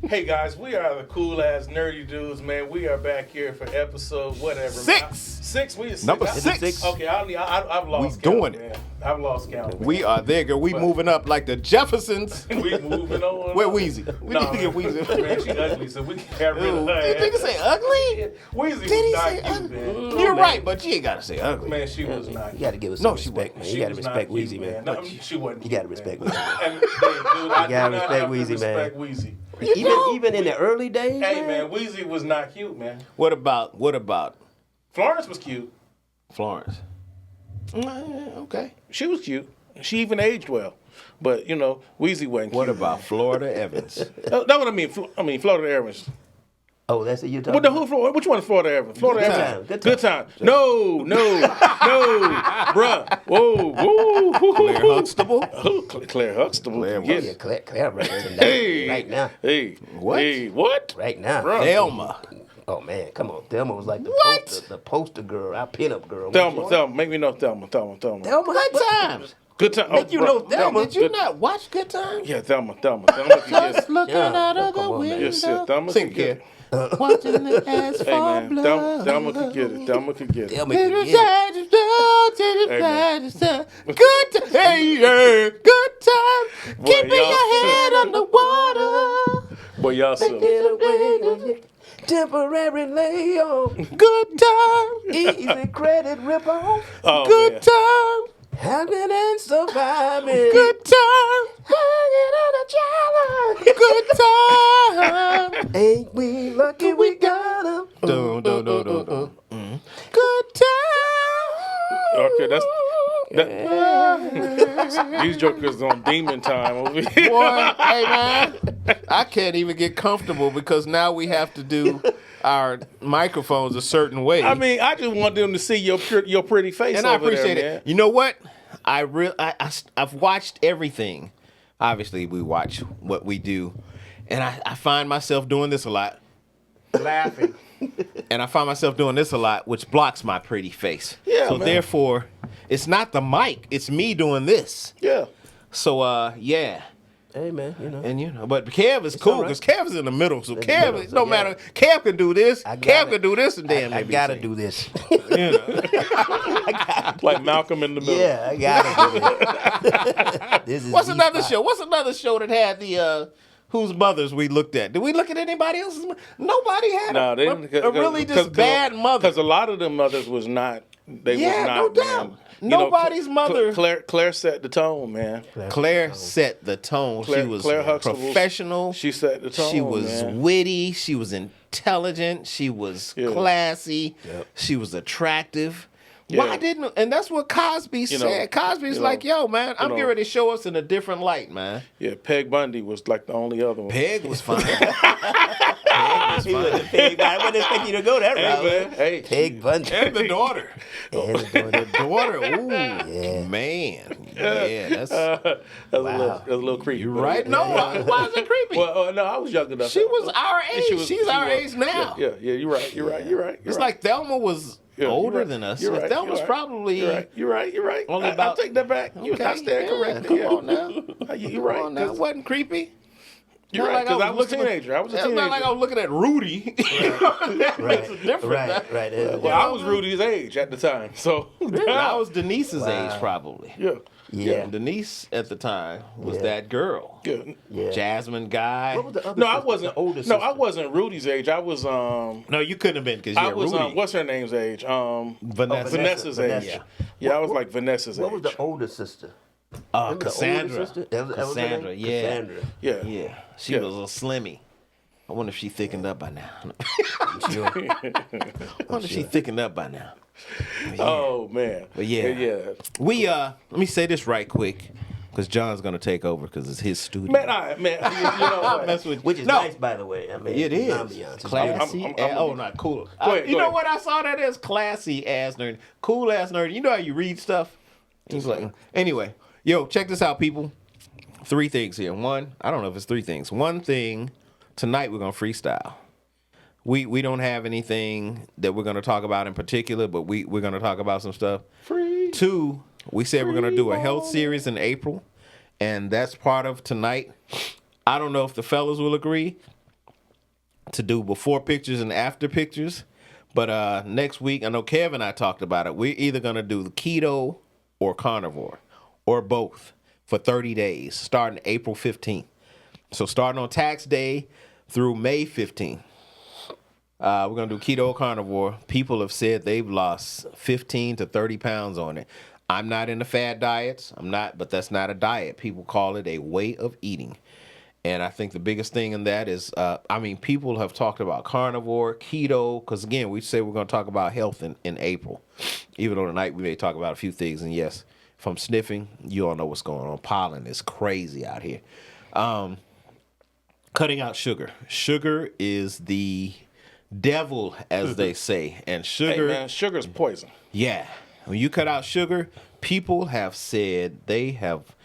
Hey guys, we are the cool ass nerdy dudes, man. We are back here for episode whatever. Six. We is Number six. six. Okay, I've lost We count, doing it. man. I've lost count. Man. We are there, girl. We moving up like the Jeffersons. We moving on. Where Weezy? We need to get Weezy. Man, she ugly, so we can't rid of Did her. you nigga say ugly? Weezy Did he was say not cute, ugly? man. You're right, but you ain't gotta say ugly. Man, she was not. You got to give us No, some she respect, man. She You got to was respect not cute, Weezy, man. No, she wasn't. You cute, got to respect man. Weezy. And, hey, dude, I gotta do not respect have to Weezy, man. respect Weezy. Even in the early days, Hey, man, Weezy was not cute, man. What about Florence was cute. Florence? Okay. She was cute. She even aged well. But, you know, Weezy wasn't What cute. about Florida Evans? That's what I mean. Florida Evans. Oh, that's it you're talking What the about? who? Which one is Florida Evans? Florida Good Evans. time. Good time. No, bruh. Whoa. Claire Huxtable? Claire Huxtable. Claire Get was- Yeah, it. Claire right Hey. right now. Hey. What? Hey, what? Right now. Bruh. Thelma. Oh, man, come on. Thelma was like the What? poster girl, our pinup girl. Thelma. Make me know Thelma. Thelma, Good times. Good time. Make you know Thelma. Did you not watch Good Times? Yeah, Thelma. Thelma can get Just it. looking Yeah. out of the Come on, man. Yes, yeah, window. Thelma Sing can get it. it. Watching the ass Hey, for man. blood. Thelma could get it. Thelma could get it. Thelma can get it. Good time. Hey, yeah. Good time. Boy, Keeping y'all- your head underwater. Boy, y'all so. Get away. Temporary layoff. Good time. Easy credit rip-off. Oh, Good man. time. Hanging and surviving. Good time. Hanging on a challenge. Good time. Ain't we lucky we got 'em? Dun, dun, dun, dun, dun. Good time. Okay, that's. These jokers on demon time over here. Boy, hey man, I can't even get comfortable because now we have to do our microphones a certain way. I mean, I just want them to see your pretty face and I over appreciate there, it. You know what? I've watched everything. Obviously, we watch what we do, and I find myself doing this a lot, laughing, and I find myself doing this a lot, which blocks my pretty face. Yeah, So man. therefore, it's not the mic; it's me doing this. Yeah. So yeah. Hey, man, you know. And but Kev is cool all right. because Kev is in the middle. So In the Kev, middle, so no yeah. matter, Kev can do this. I Kev got can it. do this, and damn, I gotta do this. You know. Like Malcolm in the Middle. Yeah, I gotta do this. This is What's the another spot. show? What's another show that had the whose mothers we looked at? Did we look at anybody else's? Nobody had No, they didn't. a really just bad mother. Because a lot of them mothers was not. They Yeah, was not. no doubt. Man. Nobody's mother- Claire set the tone, man. Claire set the tone. Claire- She was Claire Huxtable, professional. she set the tone, She was man. witty. She was intelligent. She was Yeah. classy. Yep. She was attractive. Yeah. Why didn't? And that's what Cosby know, said. Cosby's you know, like, "Yo, man, I'm know. getting ready to show us in a different light, man." Yeah, Peg Bundy was like the only other one. Peg was fine. He wasn't Peg. I wouldn't expect you to go that route. Hey, man. Hey. Peg Bundy. and the daughter. And the Daughter. Ooh, Yeah. man. Yeah, that's. That's a little creepy. You but- right? No, why is it creepy? Well, no, I was young enough. She was our age. She's our was. age now. Yeah, you're right. You're right. It's like Thelma was Yeah, you're older right. than us. You're right. Thelma's You're right. probably. You're right. Only I'll about- take that back. I stand corrected. Come yeah. on now. You're right. Come on now. It wasn't creepy. You're Not right, 'cause I was a looking at- teenager. I was a It's not like teenager. I was looking at Rudy. Right. It's different. Right. Well, I was Rudy's age at the time, so I was Denise's Wow. age, probably. yeah. Yeah. Denise at the time was Yeah. that girl. Good. Yeah. Jasmine guy. What was the other No, I sister? wasn't. The older No, sister. I wasn't Rudy's age. I was No, you couldn't have been because I you're was Rudy. what's her name's age? Vanessa. Vanessa's age. Vanessa. Yeah, I was like Vanessa's What age. was the older sister? Remember the older Cassandra. sister? That was her Cassandra, name? yeah. Cassandra. Yeah. Yeah, she Yeah. was a slimmy. I wonder if she thickened up by now. Sure. I wonder if she thickened up by now. Oh man. But yeah. Yeah. We let me say this right quick, because John's gonna take over because it's his studio. Man, you know what? Mess with Which is no. nice, by the way. I mean, It is ambiance. classy. I'm- not cool. Go ahead, You go know ahead. what I saw that as classy ass nerd, cool ass nerd. You know how you read stuff. It's like anyway, yo, check this out, people. 3 things here. One, I don't know if it's 3 things. One thing, tonight we're gonna freestyle. We don't have anything that we're gonna talk about in particular, but we're gonna talk about some stuff. Free. 2, we said we're gonna do a health series in April, and that's part of tonight. I don't know if the fellas will agree, to do before pictures and after pictures. But next week, I know Kev and I talked about it. We're either going to do the keto or carnivore or both for 30 days, starting April 15th. So starting on tax day through May 15th. We're going to do keto or carnivore. People have said they've lost 15 to 30 pounds on it. I'm not into fad diets. I'm not, but that's not a diet. People call it a way of eating. And I think the biggest thing in that is, people have talked about carnivore, keto, because again, we say we're going to talk about health in April. Even though tonight we may talk about a few things. And yes, if I'm sniffing, you all know what's going on. Pollen is crazy out here. Cutting out sugar. Sugar is the devil, as they say. And sugar. Hey man, sugar's poison. Yeah. When you cut out sugar, people have said they have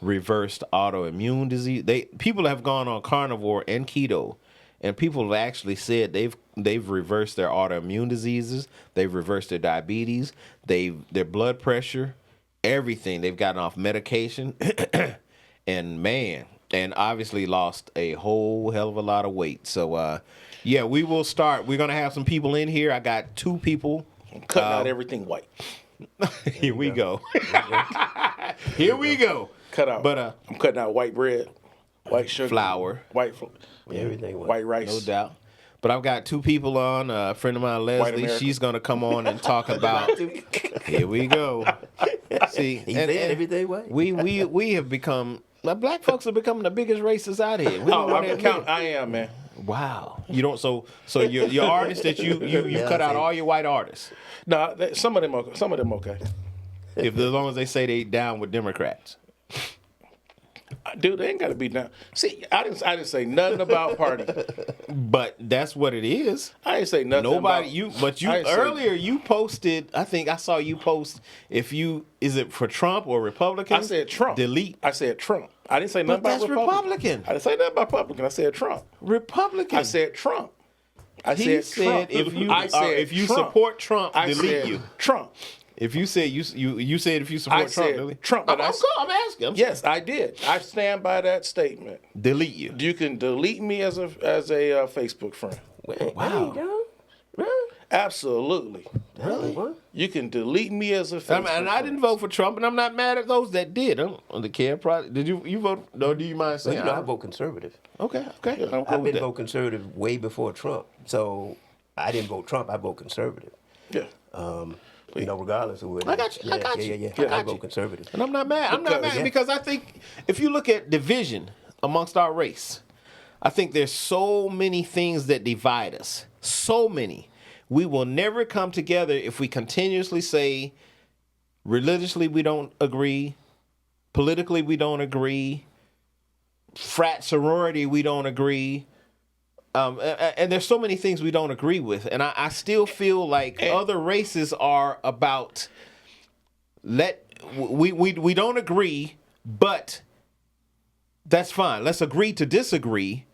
reversed autoimmune disease. People have gone on carnivore and keto, and people have actually said they've reversed their autoimmune diseases, they've reversed their diabetes, their blood pressure, everything. They've gotten off medication, and obviously lost a whole hell of a lot of weight. So yeah, we will start. We're gonna have some people in here. I got 2 people. I'm cutting out everything white. Here we go. Here we go. Cut out. But I'm cutting out white bread, white sugar, flour, Everything. white rice. no doubt. But I've got 2 people on. A friend of mine, Leslie. America. She's gonna come on and talk about. Here we go. See, He said everything white. we have become. Black folks are becoming the biggest racists out here. We don't wanna admit it. I am, man. Wow. You don't. So your artists that you cut out all your white artists. No, some of them okay. If as long as they say they down with Democrats. Dude, they ain't got to be down. See, I didn't say nothing about party. But that's what it is. I didn't say nothing. Nobody about, earlier you posted. I think I saw you post. Is it for Trump or Republican? I said Trump. Delete. I said Trump. I didn't say nothing But about that's Republican. Republican. I didn't say nothing about Republican. I said Trump. Republican. I said Trump. He said if you Trump. support Trump, I delete said you. Trump. If you said you said if you support I Trump, said delete. Trump. I'm asking. Yes, I did. I stand by that statement. Delete you. You can delete me as a Facebook friend. Wow. Really? Absolutely. Really? What? You can delete me as a Facebook And I didn't vote for Trump, and I'm not mad at those that did. On the care project, did you vote? No, do you mind Well, saying? I vote conservative. Okay. I'm cool I've with been that. vote conservative way before Trump, so I didn't vote Trump. I vote conservative. Yeah. Regardless of what. I got you. I got you. Yeah. I got I you. vote conservative. And I'm not mad. I'm not mad because I think if you look at division amongst our race, I think there's so many things that divide us. So many. We will never come together if we continuously say religiously we don't agree, politically we don't agree, frat sorority we don't agree. And there's so many things we don't agree with. And I still feel like other races are about we don't agree, but that's fine. Let's agree to disagree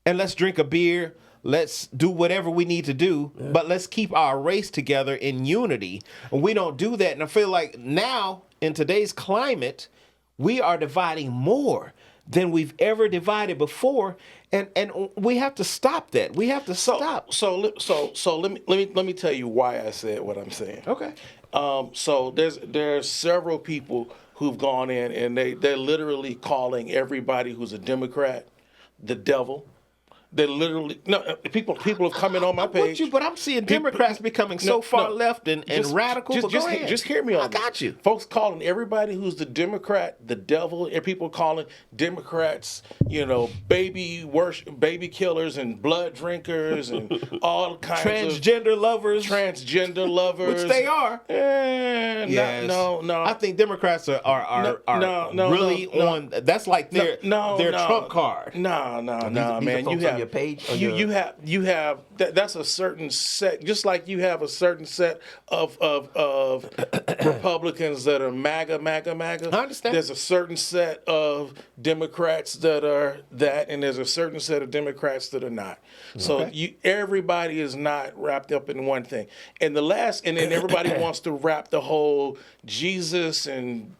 and let's drink a beer. Let's do whatever we need to do, but let's keep our race together in unity. And we don't do that. And I feel like now in today's climate, we are dividing more than we've ever divided before, and we have to stop that. We have to stop. So let me tell you why I said what I'm saying. Okay. So there's several people who've gone in and they're literally calling everybody who's a Democrat the devil. They're literally people have come in on my page. But I'm seeing Democrats becoming so far left and radical. Just hear me on I got you. Folks calling everybody who's the Democrat the devil, and people calling Democrats, baby killers and blood drinkers and all kinds Transgender of lovers, which they are. Yes. No. I think Democrats are really on. That's like their trump card. No, man. You have your page. You have that's a certain set. Just like you have a certain set of Republicans that are MAGA. I understand. There's a certain set of Democrats that are that, and there's a certain set of Democrats that are not. So everybody is not wrapped up in one thing. And then everybody wants to wrap the whole Jesus and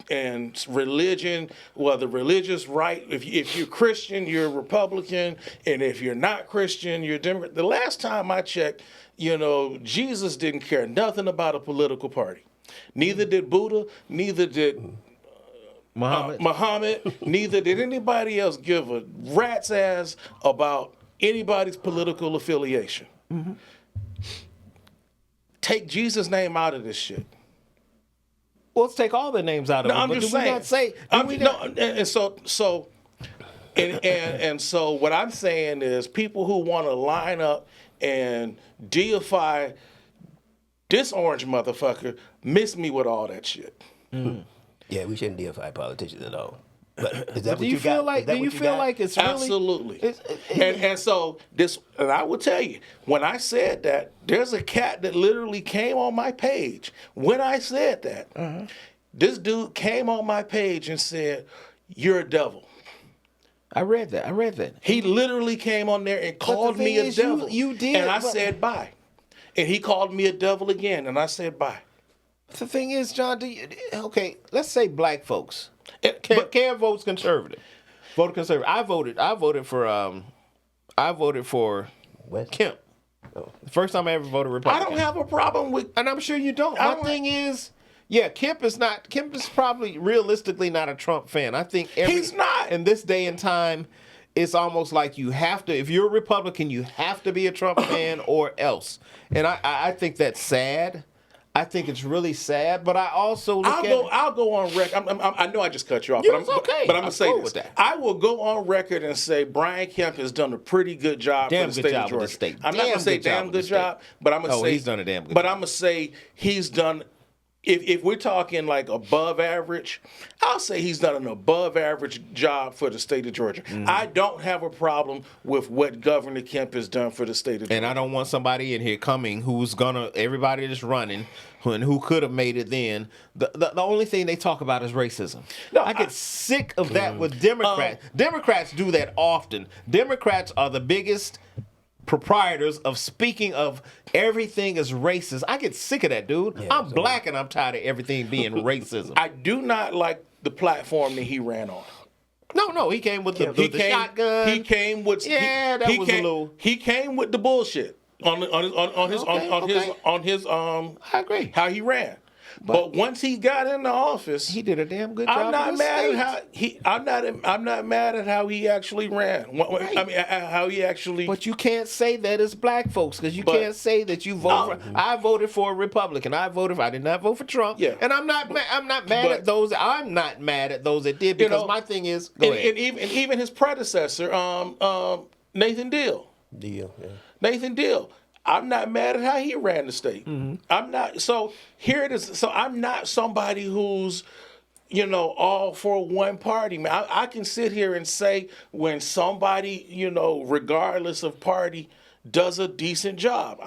religion. Well, the religious right. If you're Christian, you're a Republican, and if you're not Christian, you're Democrat. The last time I checked, Jesus didn't care nothing about a political party. Neither did Buddha, neither did Muhammad, neither did anybody else give a rat's ass about anybody's political affiliation. Mm-hmm. Take Jesus' name out of this shit. Well, let's take all the names out of it. I'm just saying. And so what I'm saying is people who want to line up and deify this orange motherfucker miss me with all that shit. Mm. Yeah, we shouldn't deify politicians at all. But is that but do you feel like it's really absolutely? And so this, and I will tell you, when I said that, there's a cat that literally came on my page. When I said that, this dude came on my page and said, "You're a devil." I read that. He literally came on there and called me a devil. You did, and I said bye. And he called me a devil again, and I said bye. The thing is, John, let's say black folks can vote conservative. Vote conservative. I voted for West? Kemp. Oh. The first time I ever voted Republican. I don't have a problem with, and I'm sure you don't. My thing is, Kemp is probably realistically not a Trump fan. I think he's not. In this day and time, it's almost like you have to, if you're a Republican, you have to be a Trump fan or else. And I think that's sad. I think it's really sad, but I also I'll go on record. I know I just cut you off, but I'm gonna say this. I will go on record and say Brian Kemp has done a pretty good job for the state of Georgia. I'm not gonna say damn good job, but I'm gonna say he's done a damn good job. But I'm gonna say he's done. If we're talking like above average, I'll say he's done an above average job for the state of Georgia. Mm-hmm. I don't have a problem with what Governor Kemp has done for the state of Georgia. And I don't want somebody in here coming who's everybody that's running and who could have made it then. The only thing they talk about is racism. No, I get sick of that with Democrats. Democrats do that often. Democrats are the biggest proprietors of speaking of everything as racist. I get sick of that, dude. Yeah, I'm black and I'm tired of everything being racism. I do not like the platform that he ran on. No, he came with the shotgun. He came with He came with the bullshit on his I agree. How he ran. But once he got in the office, he did a damn good job. I'm not mad at how he actually ran. Right. I mean, how he actually. But you can't say that as black folks because you can't say that you vote. I voted for a Republican. I did not vote for Trump. Yeah. And I'm not mad at those. I'm not mad at those that did because my thing is. Go ahead. And even his predecessor, Nathan Deal. Nathan Deal. I'm not mad at how he ran the state. Mm-hmm. I'm not. So here it is. So I'm not somebody who's, all for one party. Man, I can sit here and say when somebody, regardless of party, does a decent job.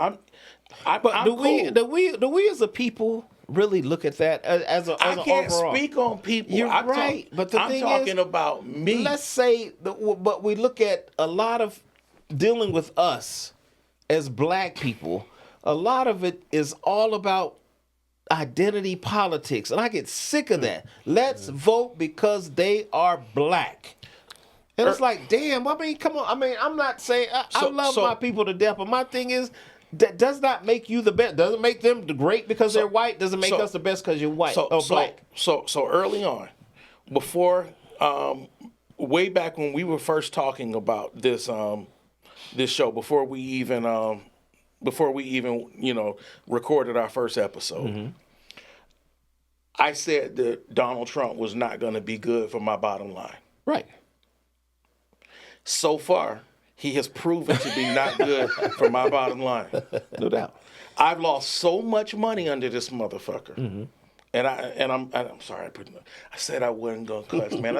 Do we as a people really look at that as an overall? I can't speak on people. You're right. But I'm talking about me. Let's say, but we look at a lot of dealing with us. As black people, a lot of it is all about identity politics. And I get sick of that. Let's vote because they are black. And it's like, damn, I mean, come on. I mean, I'm not saying, I love my people to death, but my thing is, that does not make you the best. Doesn't make them great because they're white. Doesn't make us the best because you're white or black. So early on, before, way back when we were first talking about this show before we even recorded our first episode. Mm-hmm. I said that Donald Trump was not going to be good for my bottom line. Right. So far, he has proven to be not good for my bottom line. No doubt. I've lost so much money under this motherfucker. Mm-hmm. And I'm sorry. I said I wasn't going to cuss, man.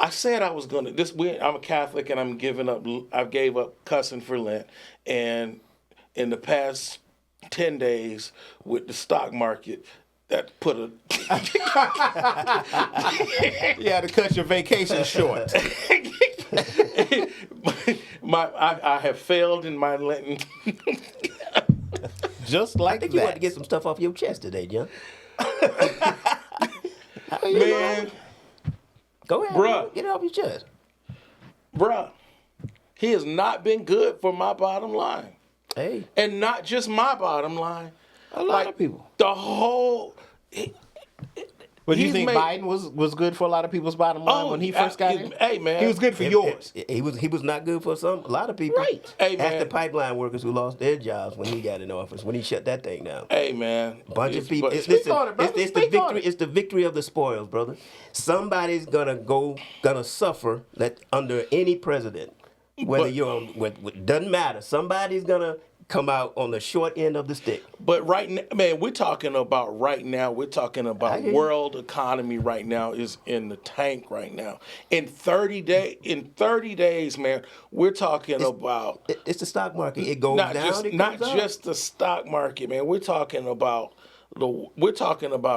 I said I was gonna. I'm a Catholic, and I gave up cussing for Lent, and in the past 10 days with the stock market, that put a. You had to cut your vacation short. I have failed in my Lenten. Just like I think you want to get some stuff off your chest today, John. Man. Go ahead, bruh. Get it off your chest. Bruh, He has not been good for my bottom line. Hey, And not just my bottom line. A lot of people. The whole... But do you he's think made- Biden was good for a lot of people's bottom line when he first got in? Hey, man. He was good for yours. He was not good for a lot of people. Right. Hey, Ask man. the pipeline workers who lost their jobs when he got in office, when he shut that thing down. Hey, man. Bunch of people. But- Speak on it, brother. It's the Speak on victory. it. It's the victory of the spoils, brother. Somebody's gonna suffer that under any president, whether But- you're on. Doesn't matter. Somebody's gonna come out on the short end of the stick. But right now, man, we're talking about right now. We're talking about I hear you. world economy right now is in the tank right now. In 30 days, man, we're talking about It's the stock market. It goes not down. just It not comes up. just the stock market, man. We're talking about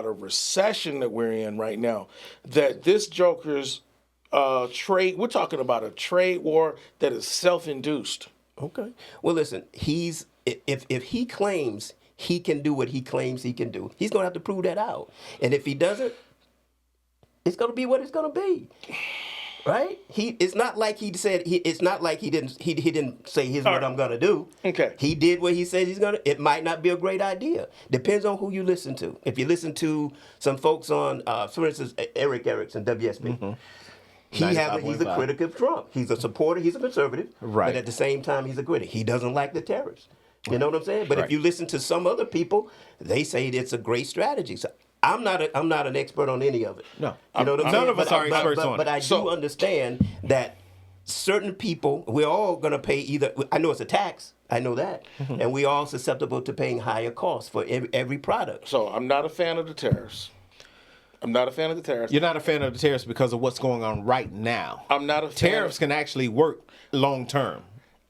a recession that we're in right now. That this Joker's trade. We're talking about a trade war that is self-induced. Okay. Well, listen. If he claims he can do what he claims he can do, he's gonna have to prove that out. And if he doesn't, it's gonna be what it's gonna be. Right? It's not like he said. It's not like he didn't say here's what I'm gonna do. Okay. He did what he said he's gonna. It might not be a great idea. Depends on who you listen to. If you listen to some folks on, for instance, Eric Erickson, WSB. Mm-hmm. He's a 95.5. critic of Trump. He's a supporter. He's a conservative. Right. But at the same time, he's a critic. He doesn't like the tariffs. You know what I'm saying? But Right. if you listen to some other people, they say it's a great strategy. So I'm not an expert on any of it. No. You know what I'm None saying? of us are experts on it. But I do understand that certain people, we're all going to pay either. I know it's a tax. I know that. Mm-hmm. And we all susceptible to paying higher costs for every product. So I'm not a fan of the tariffs. I'm not a fan of the tariffs. You're not a fan of the tariffs because of what's going on right now. I'm not a fan. Tariffs can actually work long term.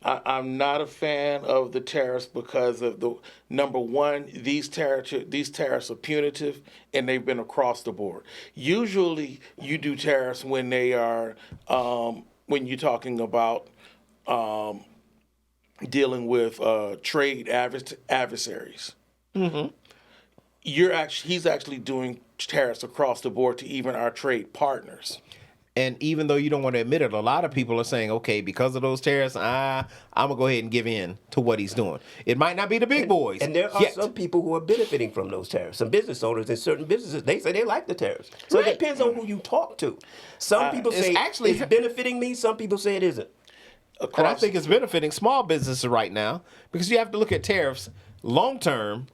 I'm not a fan of the tariffs because of the number one. These tariffs are punitive, and they've been across the board. Usually, you do tariffs when they are when you're talking about dealing with trade adversaries. Mm-hmm. He's actually doing tariffs across the board to even our trade partners. And even though you don't want to admit it, a lot of people are saying, okay, because of those tariffs, I'm going to go ahead and give in to what he's doing. It might not be the big boys. And there are yet. some people who are benefiting from those tariffs. Some business owners in certain businesses, they say they like the tariffs. So Right. it depends on who you talk to. Some people it's say actually- it's benefiting me. Some people say it isn't. And I think it's benefiting small businesses right now because you have to look at tariffs long term.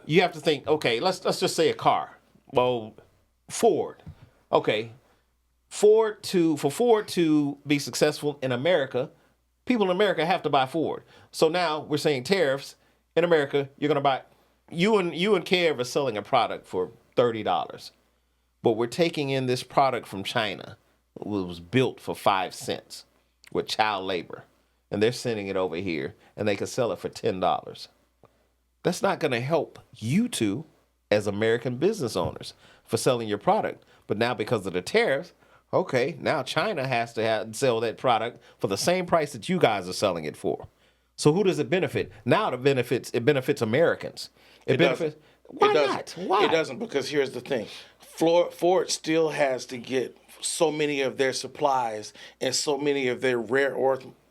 You have to think, okay, let's just say a car. Well, Ford. Okay. For Ford to be successful in America, people in America have to buy Ford. So now we're saying tariffs in America, you're gonna buy you and Kev are selling a product for $30. But we're taking in this product from China. It was built for 5 cents with child labor. And they're sending it over here and they can sell it for $10. That's not gonna help you two as American business owners for selling your product. But now because of the tariffs, okay, now China has to sell that product for the same price that you guys are selling it for. So who does it benefit? Now it benefits Americans. It benefits. Why not? Why? It doesn't, because here's the thing. Ford still has to get so many of their supplies and so many of their rare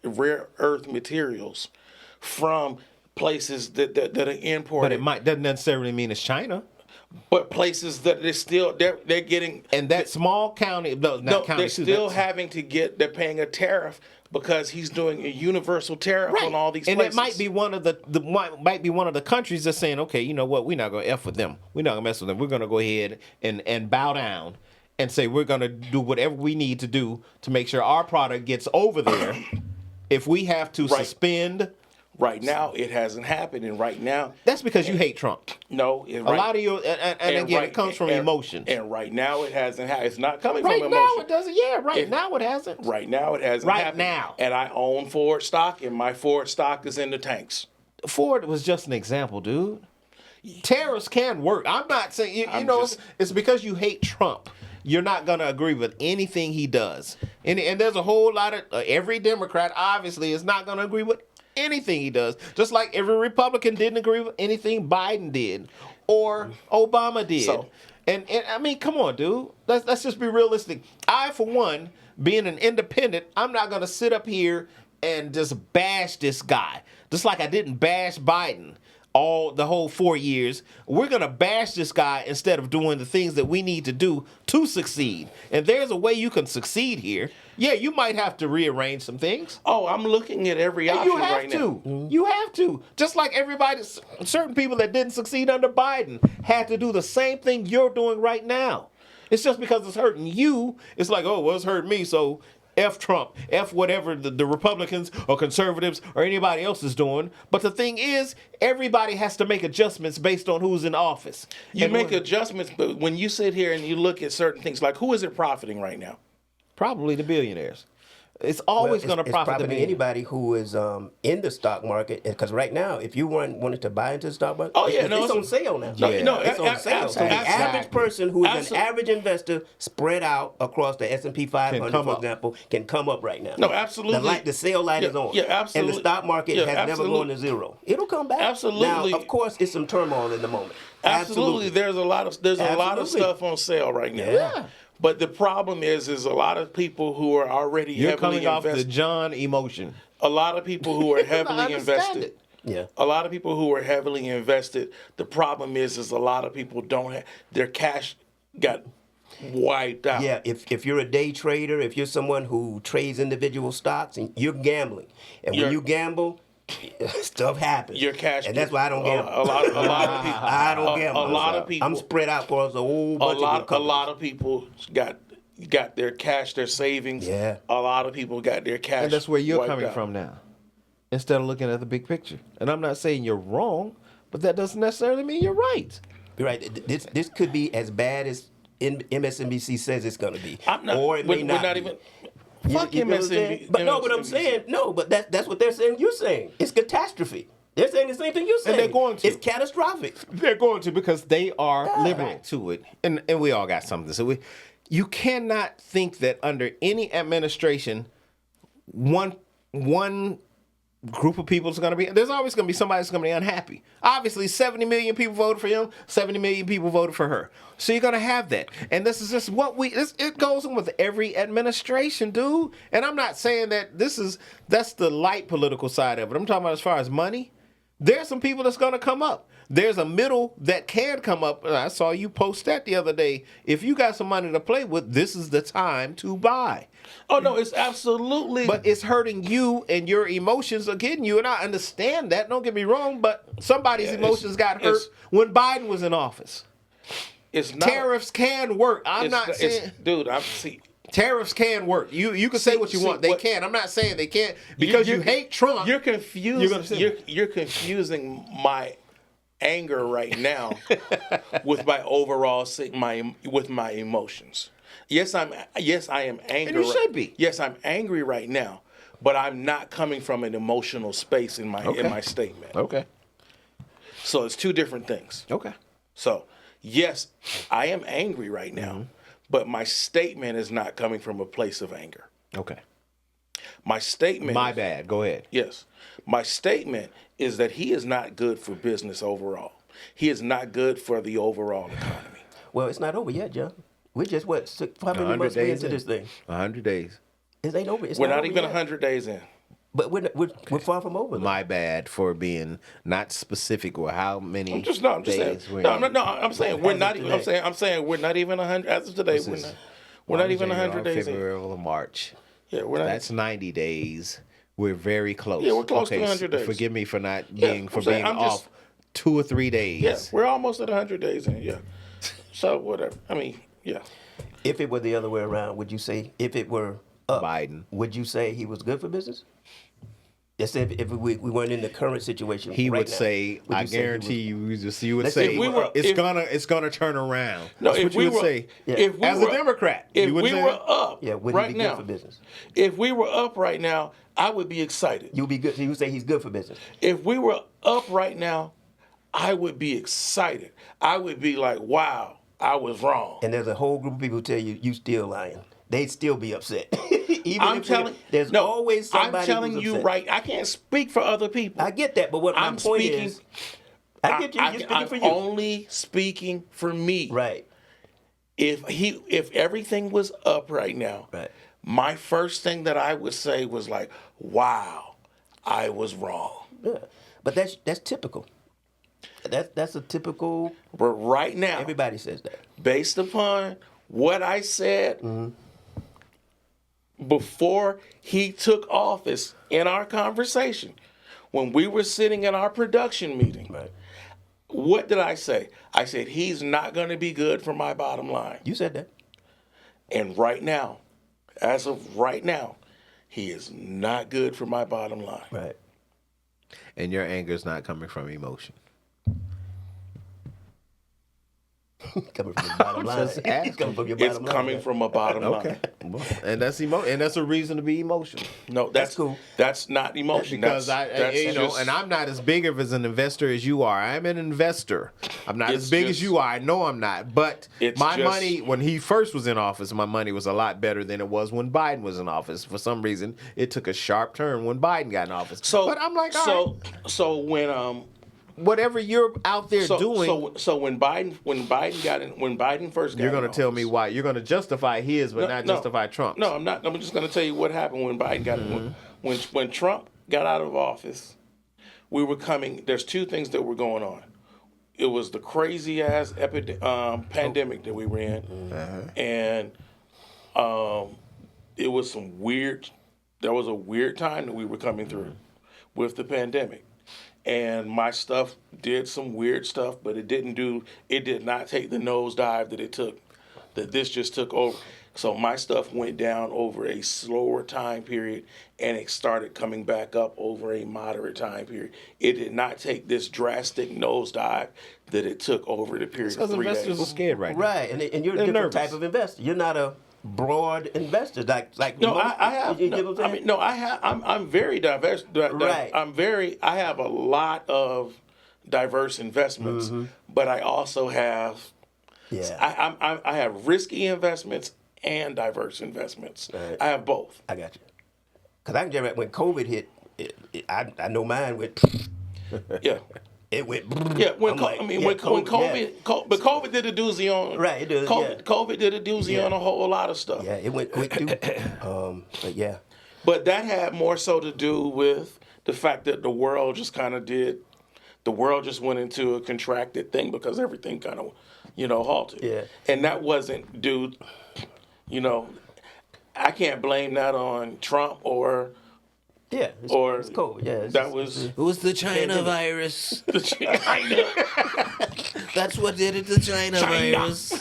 earth materials from places that are imported. But doesn't necessarily mean it's China. But places that they're getting, And that small county, they're still having to get. They're paying a tariff because he's doing a universal tariff on all these and places. it might be one of the countries that's saying, okay, you know what, we're not going to F with them. We're not going to mess with them. We're going to go ahead and bow down and say we're going to do whatever we need to do to make sure our product gets over there. If we have to suspend. Right now, it hasn't happened, and right now, That's because you hate Trump. no. A lot of you, and again, it comes from emotions. And right now, it hasn't happened. It's not coming Right from now, emotion. it doesn't. Yeah, right now it hasn't. Right now, it hasn't Right happened. now. And I own Ford stock, and my Ford stock is in the tanks. Ford was just an example, dude. Tariffs can work. I'm not saying you know it's because you hate Trump. You're not going to agree with anything he does. And there's a whole lot of every Democrat obviously is not going to agree with anything he does. Just like every Republican didn't agree with anything Biden did or Obama did. So- and I mean, come on, dude. Let's just be realistic. I, for one, being an independent, I'm not going to sit up here and just bash this guy. Just like I didn't bash Biden the whole 4 years. We're going to bash this guy instead of doing the things that we need to do to succeed. And there's a way you can succeed here. Yeah, you might have to rearrange some things. Oh, I'm looking at every And option you have right to. now. You have to. Just like everybody, certain people that didn't succeed under Biden had to do the same thing you're doing right now. It's just because it's hurting you. It's like, oh, well, it's hurting me, so F Trump, F whatever the Republicans or conservatives or anybody else is doing. But the thing is, everybody has to make adjustments based on who's in office. You make adjustments, but when you sit here and you look at certain things, like who is it profiting right now? Probably the billionaires. It's always going to profit the profiting billionaires. anybody who is in the stock market. Because right now, if you wanted to buy into the stock market, Oh, yeah, it's on sale now. Yeah. No, It's on sale. So the absolutely. average person who is an Absol- average investor spread out across the S&P 500, come for up. example, can come up right now. No, absolutely. The sale light Yeah, is on. yeah, absolutely. And the stock market Yeah, has never absolutely. gone to zero. It'll come back. Absolutely. Now, of course, it's some turmoil in the moment. Absolutely. There's a lot of Absolutely. stuff on sale right now. Yeah. But the problem is a lot of people who are already You're heavily coming off the invested. John emotion. A lot of people who are heavily understand invested. it. Yeah. A lot of people who are heavily invested. The problem is a lot of people don't have their cash got wiped out. Yeah, if you're a day trader, if you're someone who trades individual stocks, and you're gambling, and when You're- you gamble, stuff happens. Your cash, and that's why I don't gamble. A lot of people. I don't gamble. A lot of people. I'm spread out across a whole A bunch of lot companies. of people got their cash, their savings. Yeah. A lot of people got their cash. And that's where you're wiped coming out. from now. Instead of looking at the big picture. And I'm not saying you're wrong, but that doesn't necessarily mean you're right. You're right. This could be as bad as MSNBC says it's going to be, I'm not. or it may we're not. not be. even. You- Fuck you know what I'm saying? MSNBC. But no, what I'm saying, no, but that's what they're saying. You're saying it's catastrophe. They're saying the same thing you're saying. they're going to. It's catastrophic. They're going to because they are Yeah. liberal to it. And we all got something. So you cannot think that under any administration, one group of people is going to be, there's always going to be somebody that's going to be unhappy. Obviously, 70 million people voted for him, 70 million people voted for her. So you're going to have that. And this is just what it goes on with every administration, dude. And I'm not saying that that's the light political side of it. I'm talking about as far as money. There's some people that's going to come up. There's a middle that can come up. I saw you post that the other day. If you got some money to play with, this is the time to buy. Oh no, it's absolutely. But it's hurting you and your emotions are getting you. And I understand that. Don't get me wrong. But somebody's emotions got hurt when Biden was in office. it's not. Tariffs can work. I'm not saying. dude. I'm see. Tariffs can work. You can say what you want. They what- can. I'm not saying they can't because you hate Trump. You're confused. You're gonna say- You're confusing my anger right now with my overall with my emotions. Yes, I am angry. And you should be. Yes, I'm angry right now, but I'm not coming from an emotional space in my statement. Okay. So it's two different things. Okay. So, yes, I am angry right now, but my statement is not coming from a place of anger. Okay. My statement My is- bad. Go ahead. Yes. My statement is that he is not good for business overall. He is not good for the overall economy. Well, it's not over yet, John. We're just how many 100 months days into in. this thing? 100 days. It ain't over. It's We're not over even yet. 100 days in. But we're far from over. My bad for being not specific with how many I'm just I'm saying. days we're No, in. I'm saying we're As not of even. today. I'm saying we're not even 100 as of today. We're not even 100 days in. February or March. Yeah, we're not. That's 90 days. We're very close. Yeah, we're close to 100 so days. Forgive me for not Yeah, being I'm saying, I'm off just- 2 or 3 days. Yeah, we're almost at 100 days in. Yeah. So whatever. I mean, yeah. If it were the other way around, would you say if it were up, Biden. would you say he was good for business? Let's say if we weren't in the current situation. He right would now, say, would I you say he guarantee you would Let's say say if we were- it's gonna turn around. No, That's if what you we would were, say. Yeah. if we As were, a Democrat, if you would we say were that? up Yeah, would right he be now, good for business? if we were up right now, I would be excited. You'd be good. You would say he's good for business. If we were up right now, I would be excited. I would be like, wow, I was wrong. And there's a whole group of people who tell you still lying. They'd still be upset. Even I'm if telling there's no, always somebody. I'm telling who's you upset. right. I can't speak for other people. I get that, but what my I'm point speaking. is, I get you. You're speaking I'm for you. only speaking for me. Right. If everything was up right now, Right. my first thing that I would say was like, wow, I was wrong. Yeah. But that's typical. That's a typical. But right now, Everybody says that. based upon what I said before he took office in our conversation, when we were sitting in our production meeting, Right. what did I say? I said, he's not going to be good for my bottom line. You said that. And right now, as of right now, he is not good for my bottom line. Right. And your anger is not coming from emotion. Coming from the bottom line. just asking. It's coming from your It's bottom line. coming from a bottom Okay. line. And that's and that's a reason to be emotional. No, That's cool. That's not emotion. Because that's just, and I'm not as big of as an investor as you are. I'm an investor. I'm not It's as big as just- you are. I know I'm not. But It's my just- money, when he first was in office, my money was a lot better than it was when Biden was in office. For some reason, it took a sharp turn when Biden got in office. So, but I'm like, all so, right, so when whatever you're out there doing, so when Biden first got you're going in to tell office- me why. You're going to justify his, but not justify Trump's. No, I'm not. I'm just going to tell you what happened when Biden got when Trump got out of office. We were coming. There's two things that were going on. It was the crazy ass pandemic that we were in, and it was some weird. There was a weird time that we were coming through with the pandemic. And my stuff did some weird stuff, but it did not take the nosedive that it took, that this just took over. So my stuff went down over a slower time period, and it started coming back up over a moderate time period. It did not take this drastic nosedive that it took over the period of Because 3 investors are days. scared right now. Right, and you're a They're different nervous. type of investor. You're not a broad investor like No, most, I have. You get No, what I'm I saying? mean, no, I have. I'm very diverse. Right. I have a lot of diverse investments, but I also have. Yeah, I have risky investments and diverse investments. Right. I have both. I got you. Because I can tell you, when COVID hit, I know mine went. Yeah. It went. Yeah, when I'm like, when yeah, COVID, but COVID did a doozy on Right, it did, COVID, yeah. COVID did a doozy Yeah. on a whole lot of stuff. Yeah, it went quick too. But yeah, But that had more so to do with the fact that the world just went into a contracted thing because everything kind of, halted. Yeah. And that wasn't due, I can't blame that on Trump or yeah, Or it's cold. Yeah, it's that just- was It was the China Pandemic. virus. the China. That's what did it, the China, China. virus.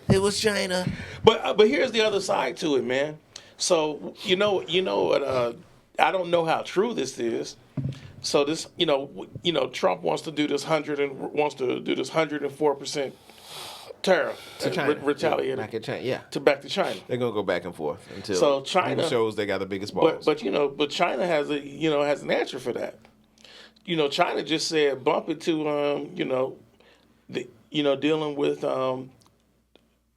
It was China. But here's the other side to it, man. So you know what? I don't know how true this is. So this, Trump wants to do this 104% tariff To China. retaliated Back in China, yeah. back to China. They're gonna go back and forth until So China- it shows they got the biggest balls. But China has has an answer for that. China just said bump it to dealing with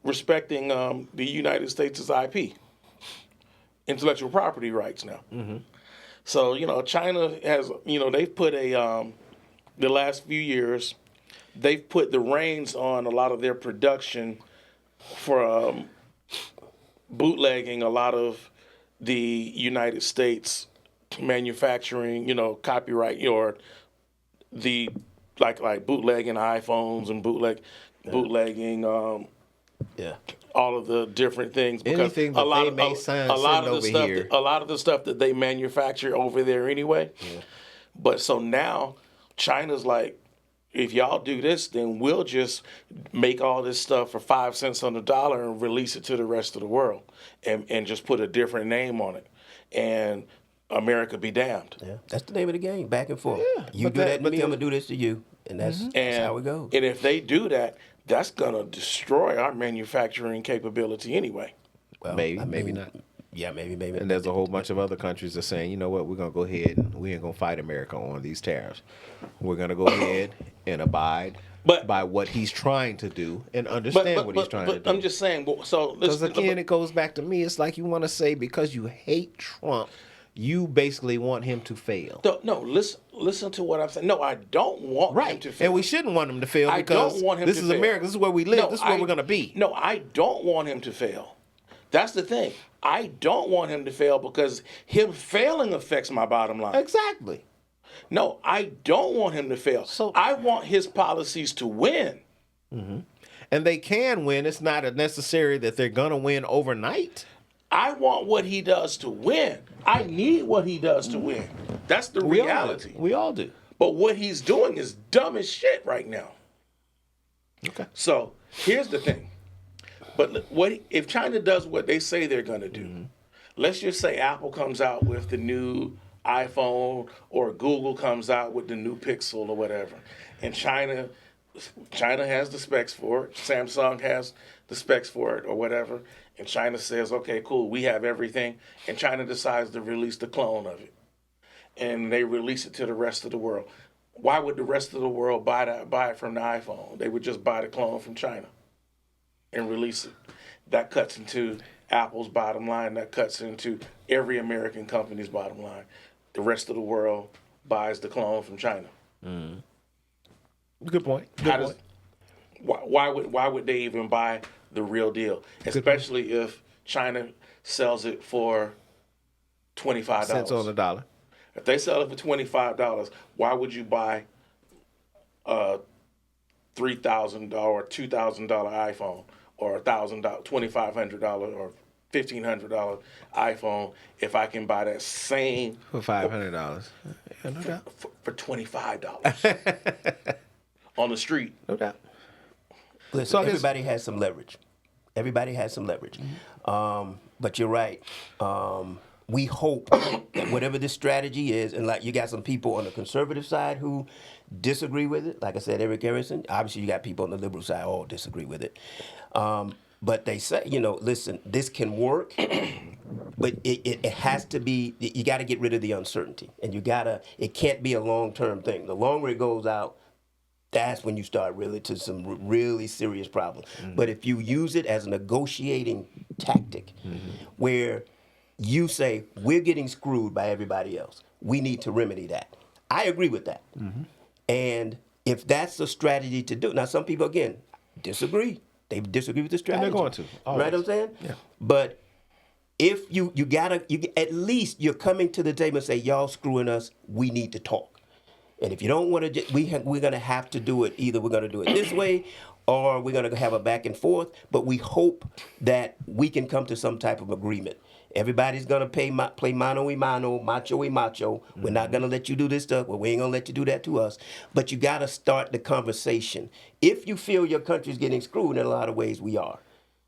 respecting the United States' IP, intellectual property rights now. Mm-hmm. So China has they've put the last few years they've put the reins on a lot of their production for bootlegging a lot of the United States manufacturing, copyright or the like bootlegging iPhones and bootlegging yeah. all of the different things because Anything that they may send over here. a lot of the stuff that they manufacture over there anyway. Yeah. But so now China's like, if y'all do this, then we'll just make all this stuff for 5 cents on the dollar and release it to the rest of the world and just put a different name on it. And America be damned. Yeah, that's the name of the game. Back and forth. Yeah, You but do that- that to but me, the- I'm gonna do this to you, and that's how it goes. And if they do that, that's gonna destroy our manufacturing capability anyway. Well, maybe, I maybe mean, not. Yeah, maybe. And there's a whole bunch of other countries that are saying, you know what, we're gonna go ahead and we ain't gonna fight America on these tariffs. We're gonna go ahead and abide But- by what he's trying to do and understand what he's trying to do. I'm just saying. So Because listen, again, it goes back to me. It's like you want to say because you hate Trump, you basically want him to fail. no, listen to what I'm saying. No, I don't want him to fail. And we shouldn't want him to fail I because don't want him this to is fail. America. This is where we live. No, this is where we're going to be. No, I don't want him to fail. That's the thing. I don't want him to fail because him failing affects my bottom line. Exactly. No, I don't want him to fail. So- I want his policies to win. And they can win. It's not necessary that they're going to win overnight. I want what he does to win. I need what he does to win. That's the reality. We all do. But what he's doing is dumb as shit right now. Okay. So here's the thing. But what if China does what they say they're going to do? Let's just say Apple comes out with the new iPhone or Google comes out with the new Pixel or whatever, and China has the specs for it. Samsung has the specs for it or whatever, and China says, okay, cool, we have everything, and China decides to release the clone of it, and they release it to the rest of the world. Why would the rest of the world buy it from the iPhone? They would just buy the clone from China and release it. That cuts into Apple's bottom line. That cuts into every American company's bottom line. The rest of the world buys the clone from China. Good point. Why would they even buy the real deal? Especially if China sells it for $25. Cents on the dollar. If they sell it for $25, why would you buy a $3,000 or $2,000 iPhone or $1,000, $2,500 or $1,500 iPhone if I can buy that same For $500. Yeah, no doubt. for $25 on the street? No doubt. Listen, So I guess- everybody has some leverage. Everybody has some leverage. But you're right. We hope that whatever this strategy is, and like you got some people on the conservative side who disagree with it. Like I said, Eric Harrison. Obviously, you got people on the liberal side all disagree with it. But they say, listen, this can work, but it has to be. You got to get rid of the uncertainty, and it can't be a long-term thing. The longer it goes out, that's when you start really to some really serious problems. But if you use it as a negotiating tactic, where you say we're getting screwed by everybody else, we need to remedy that. I agree with that. And if that's the strategy to do, now some people again disagree. They disagree with the strategy. And they're going to, always. Right? What I'm saying. Yeah. But if you at least you're coming to the table and say y'all screwing us, we need to talk. And if you don't want to, we're going to have to do it. Either we're going to do it this way, or we're going to have a back and forth. But we hope that we can come to some type of agreement. Everybody's going to play mano y mano, macho y macho. We're not going to let you do this stuff. Well, we ain't going to let you do that to us. But you got to start the conversation. If you feel your country's getting screwed, in a lot of ways we are.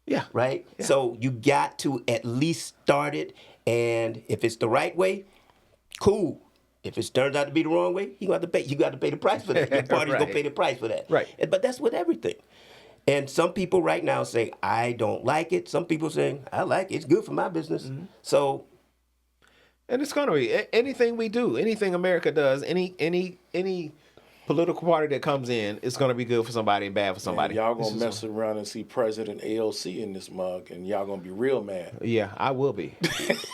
Yeah. Right? Yeah. So you got to at least start it. And if it's the right way, cool. If it turns out to be the wrong way, you got to pay the price for that. Your party's going to pay the price for that. Right. But that's with everything. And some people right now say, I don't like it. Some people saying, I like it. It's good for my business. So, And it's going to be anything we do, anything America does, any political party that comes in, it's going to be good for somebody and bad for somebody. Y'all gonna mess around and see President AOC in this mug, and y'all gonna be real mad. Yeah, I will be. Because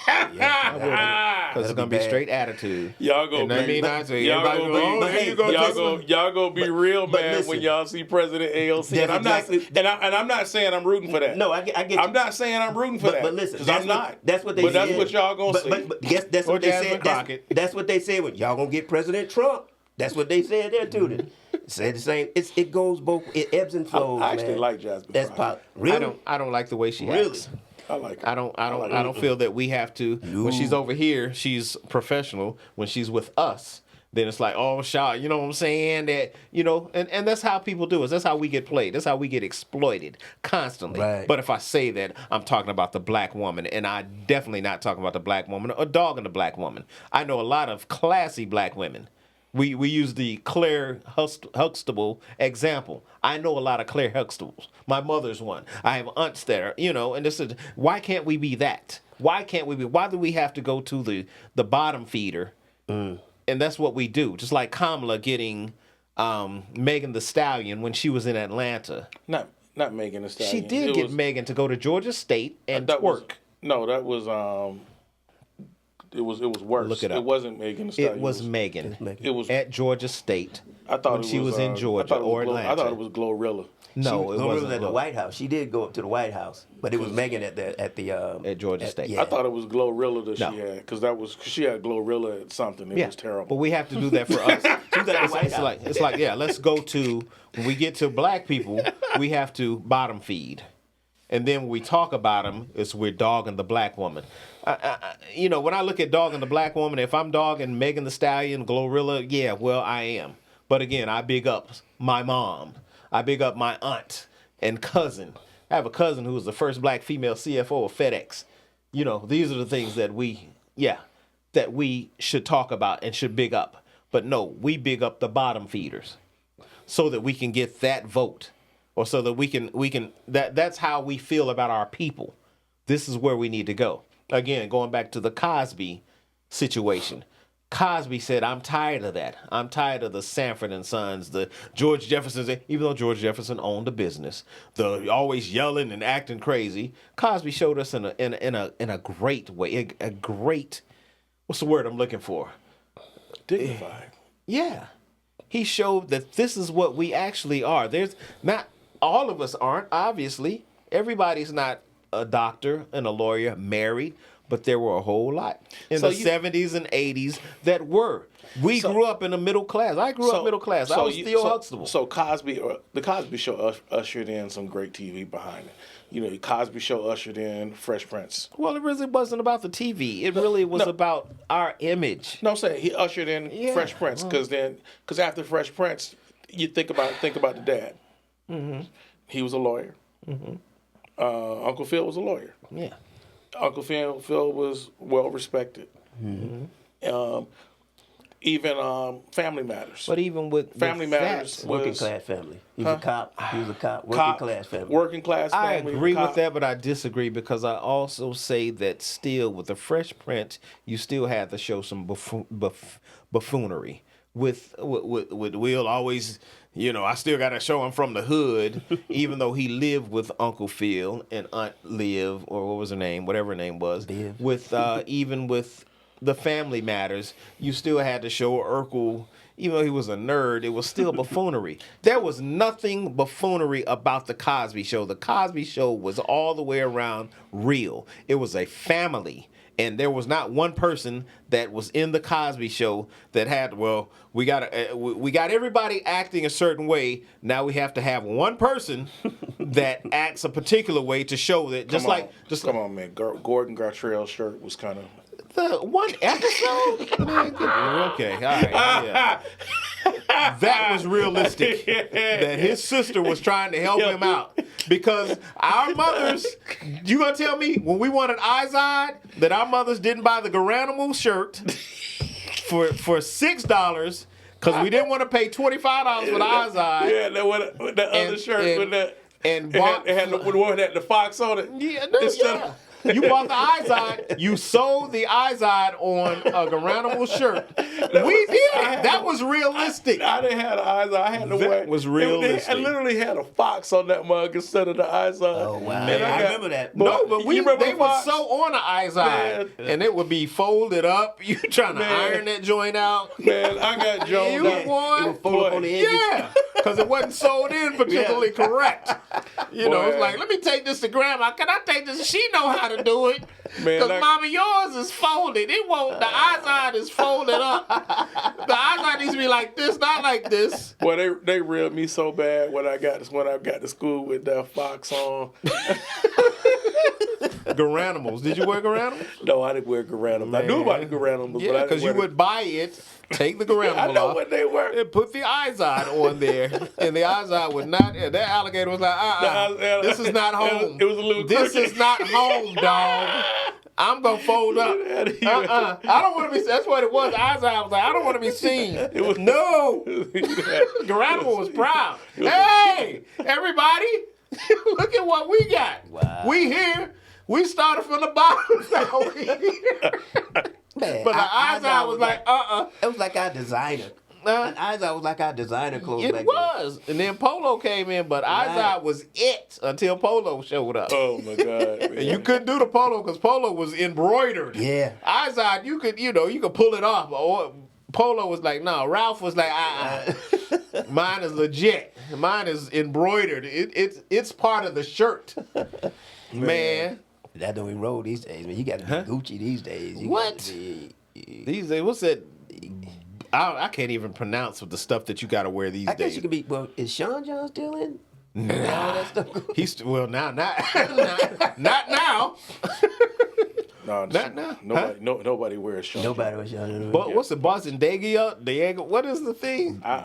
it's going to be bad. straight attitude. Y'all gonna And that be, mean I say, y'all everybody gonna go, be, oh, there you go, y'all gonna be real but mad listen. when y'all see President AOC. That's And exactly- I'm not saying I'm rooting for that. no, I get you. I'm not saying I'm rooting for that. But listen, 'cause that's I'm what, not. That's what they But said. that's what y'all gonna say. But yes, that's Or what they Jasmine said. Crockett. That's what they said when y'all gonna get President Trump. That's what they said there too. Said the same. It goes both. It ebbs and flows. I actually man. like Jasmine That's Crockett. Really? I don't like the way she Really? acts. I like her. I don't feel that we have to. When she's over here, she's professional. When she's with us, then it's like, oh, shot. You know what I'm saying? That and that's how people do it. That's how we get played. That's how we get exploited constantly. Right. But if I say that, I'm talking about the black woman, and I definitely not talking about the black woman or dogging the black woman. I know a lot of classy black women. We use the Claire Huxtable example. I know a lot of Claire Huxtables. My mother's one. I have aunts there, and this is why can't we be that? Why do we have to go to the bottom feeder? And that's what we do. Just like Kamala getting Megan Thee Stallion when she was in Atlanta. Not Megan Thee Stallion. She did get Megan to go to Georgia State and that twerk. That was it was worse. Look it up. It wasn't Megan Thee Stallion. It was Megan. Megan. It was at Georgia State. I thought when she was in Georgia or Atlanta. I thought it was Glorilla. No, it wasn't at the White House. She did go up to the White House, but it was Megan at Georgia State. Yeah. I thought it was Glorilla that No. she had because she had Glorilla at something. It was terrible. But we have to do that for us. It's like let's go to when we get to black people, we have to bottom feed, and then when we talk about them, we're dogging the black woman. When I look at dogging the black woman, if I'm dogging Megan Thee Stallion, Glorilla, yeah, well I am. But again, I big up my mom. I big up my aunt and cousin. I have a cousin who was the first black female CFO of FedEx. These are the things that we should talk about and should big up. But no, we big up the bottom feeders so that we can get that vote, or so that we can that's how we feel about our people. This is where we need to go. Again, going back to the Cosby situation. Cosby said, I'm tired of that. I'm tired of the Sanford and Sons, the George Jeffersons, even though George Jefferson owned a business, the always yelling and acting crazy. Cosby showed us in a great way, a great, what's the word I'm looking for? Dignified. Yeah. He showed that this is what we actually are. There's not, all of us aren't, obviously. Everybody's not a doctor and a lawyer married. But there were a whole lot in the 70s and 80s that were. We grew up in the middle class. I grew up middle class. I was still Huxtable. So the Cosby Show ushered in some great TV behind it. The Cosby Show ushered in Fresh Prince. Well, it really wasn't about the TV. It really was about our image. No, I'm saying he ushered in Fresh Prince because after Fresh Prince, you think about the dad. Mm-hmm. He was a lawyer. Mm-hmm. Uncle Phil was a lawyer. Yeah. Uncle Phil was well respected. Mm-hmm. Even Family Matters. But even with Family Matters, working class family. He was a cop. Working class family. Working class family. I agree with that, but I disagree because I also say that still with the Fresh Prince, you still had to show some buffoonery. With Will always, I still got to show him from the hood, even though he lived with Uncle Phil and Aunt Liv, or what was her name, whatever her name was. Liv. With even with the Family Matters, you still had to show Urkel, even though he was a nerd, it was still buffoonery. There was nothing buffoonery about the Cosby Show. The Cosby Show was all the way around real. It was a family. And there was not one person that was in the Cosby Show that had, we got everybody acting a certain way. Now we have to have one person that acts a particular way to show that. Come on, man. Gordon Gartrell's shirt was kind of the one episode. Man, okay, all right, yeah. That was realistic. That his sister was trying to help him out. Because our mothers, you gonna tell me when we wanted Izod that our mothers didn't buy the Garanimal shirt for $6 because we didn't want to pay $25 for the Izod. Yeah, the other shirt with the the one that had the fox on it. Yeah. You bought the Izod. You sold the Izod on a Garanimal shirt. We did. That was realistic. I didn't have the Izod. I had the That was realistic. I literally had a fox on that mug instead of the Izod. Oh, wow. Man, I remember that. No, but they would Fox? sew on the Izod, and it would be folded up. You trying to iron that joint out. Man, I got Jones. You It was folded on the edges. Yeah, because it wasn't sold in particularly correct. It's like, let me take this to Grandma. Can I take this? She know how to do it. Because Mama, yours is folded. It won't. The Izod is folded up. The Izod needs to be like this, not like this. Boy, they reeled me so bad when I got to school with that fox on. Garanimals. Did you wear Garanimals? No, I didn't wear Garanimals. I knew about the Garanimals, Yeah, but I didn't because you wear would buy it, take the Garanimal I know off, what they were. and put the Izod on there, and the Izod would not. That alligator was like, this is not home. It was a little. This crooked. is not home, dog. I'm gonna fold up. I don't want to be. That's what it was. Izod was like, I don't want to be seen. No. Garanimal was proud. Hey, everybody, look at what we got. Wow. We here. We started from the bottom. Now we here. Man, But the Izod was like, It was like our designer. And Izod was like our designer clothes It back was. And then Polo came in, but Izod was it until Polo showed up. Oh my God! Man. And you couldn't do the Polo because Polo was embroidered. Yeah. Izod, you could pull it off. Or Polo was like, no. Ralph was like, mine is legit. Mine is embroidered. It's part of the shirt. Man. That don't even roll these days, man. You got to be Gucci these days. You What? gotta be- These days, what's that? I can't even pronounce the stuff that you got to wear these I days. guess you can be. Well, is Sean John still in? All that stuff. He's well now, not now. No, Not now. nobody wears Sean. Nobody was Sean John. But what's the Boston Diego? What is the thing? I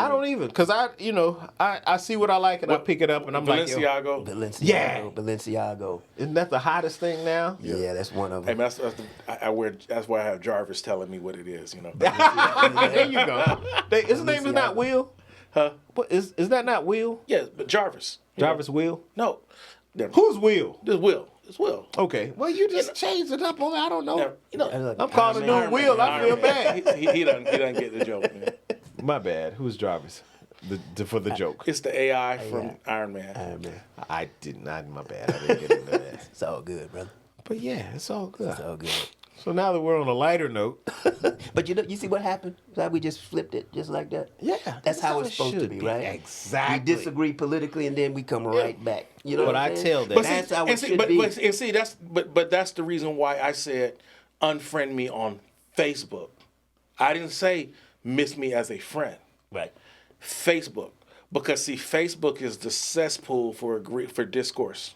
don't even. Because I see what I like and I pick it up and I'm like, yo, Balenciaga. Yeah. Balenciago. isn't that the hottest thing now? Yeah, that's one of Hey, them. man, I wear. That's why I have Jarvis telling me what it is. You know. There you go. His name is not Will. Huh? What is that not Will? Yeah, but Jarvis. Jarvis Will? No. Who's Will? This Will. It's Will. Okay. Well, you just changed it up on. I don't know. Now, you know. I'm calling Iron dude Will. I feel bad. He doesn't get the joke, man. My bad. Who's Jarvis? For the joke. It's the AI from Iron Man. Iron Man. I did not. My bad. I didn't get into that. It's all good, brother. But yeah, it's all good. It's all good. So now that we're on a lighter note, But you see what happened? How we just flipped it just like that? yeah, That's how it's it supposed to should be, right? Exactly. We disagree politically and then we come right back. You know But what I I'm saying? tell that. But That's how and it should be. that's the reason why I said unfriend me on Facebook. I didn't say miss me as a friend. Right. Facebook, because see, Facebook is the cesspool for discourse.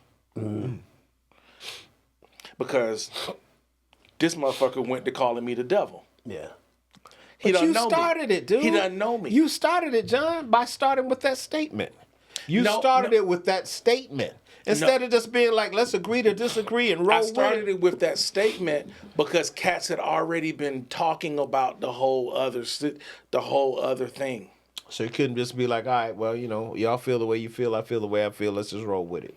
Because this motherfucker went to calling me the devil. Yeah. He But doesn't you know started me. it, dude. He doesn't know me. You started it, John, by starting with that statement. You No, started no. it with that statement. Instead of just being like, let's agree to disagree and roll I started with it. it with that statement because cats had already been talking about the whole other thing. So you couldn't just be like, all right, well, y'all feel the way you feel, I feel the way I feel, let's just roll with it.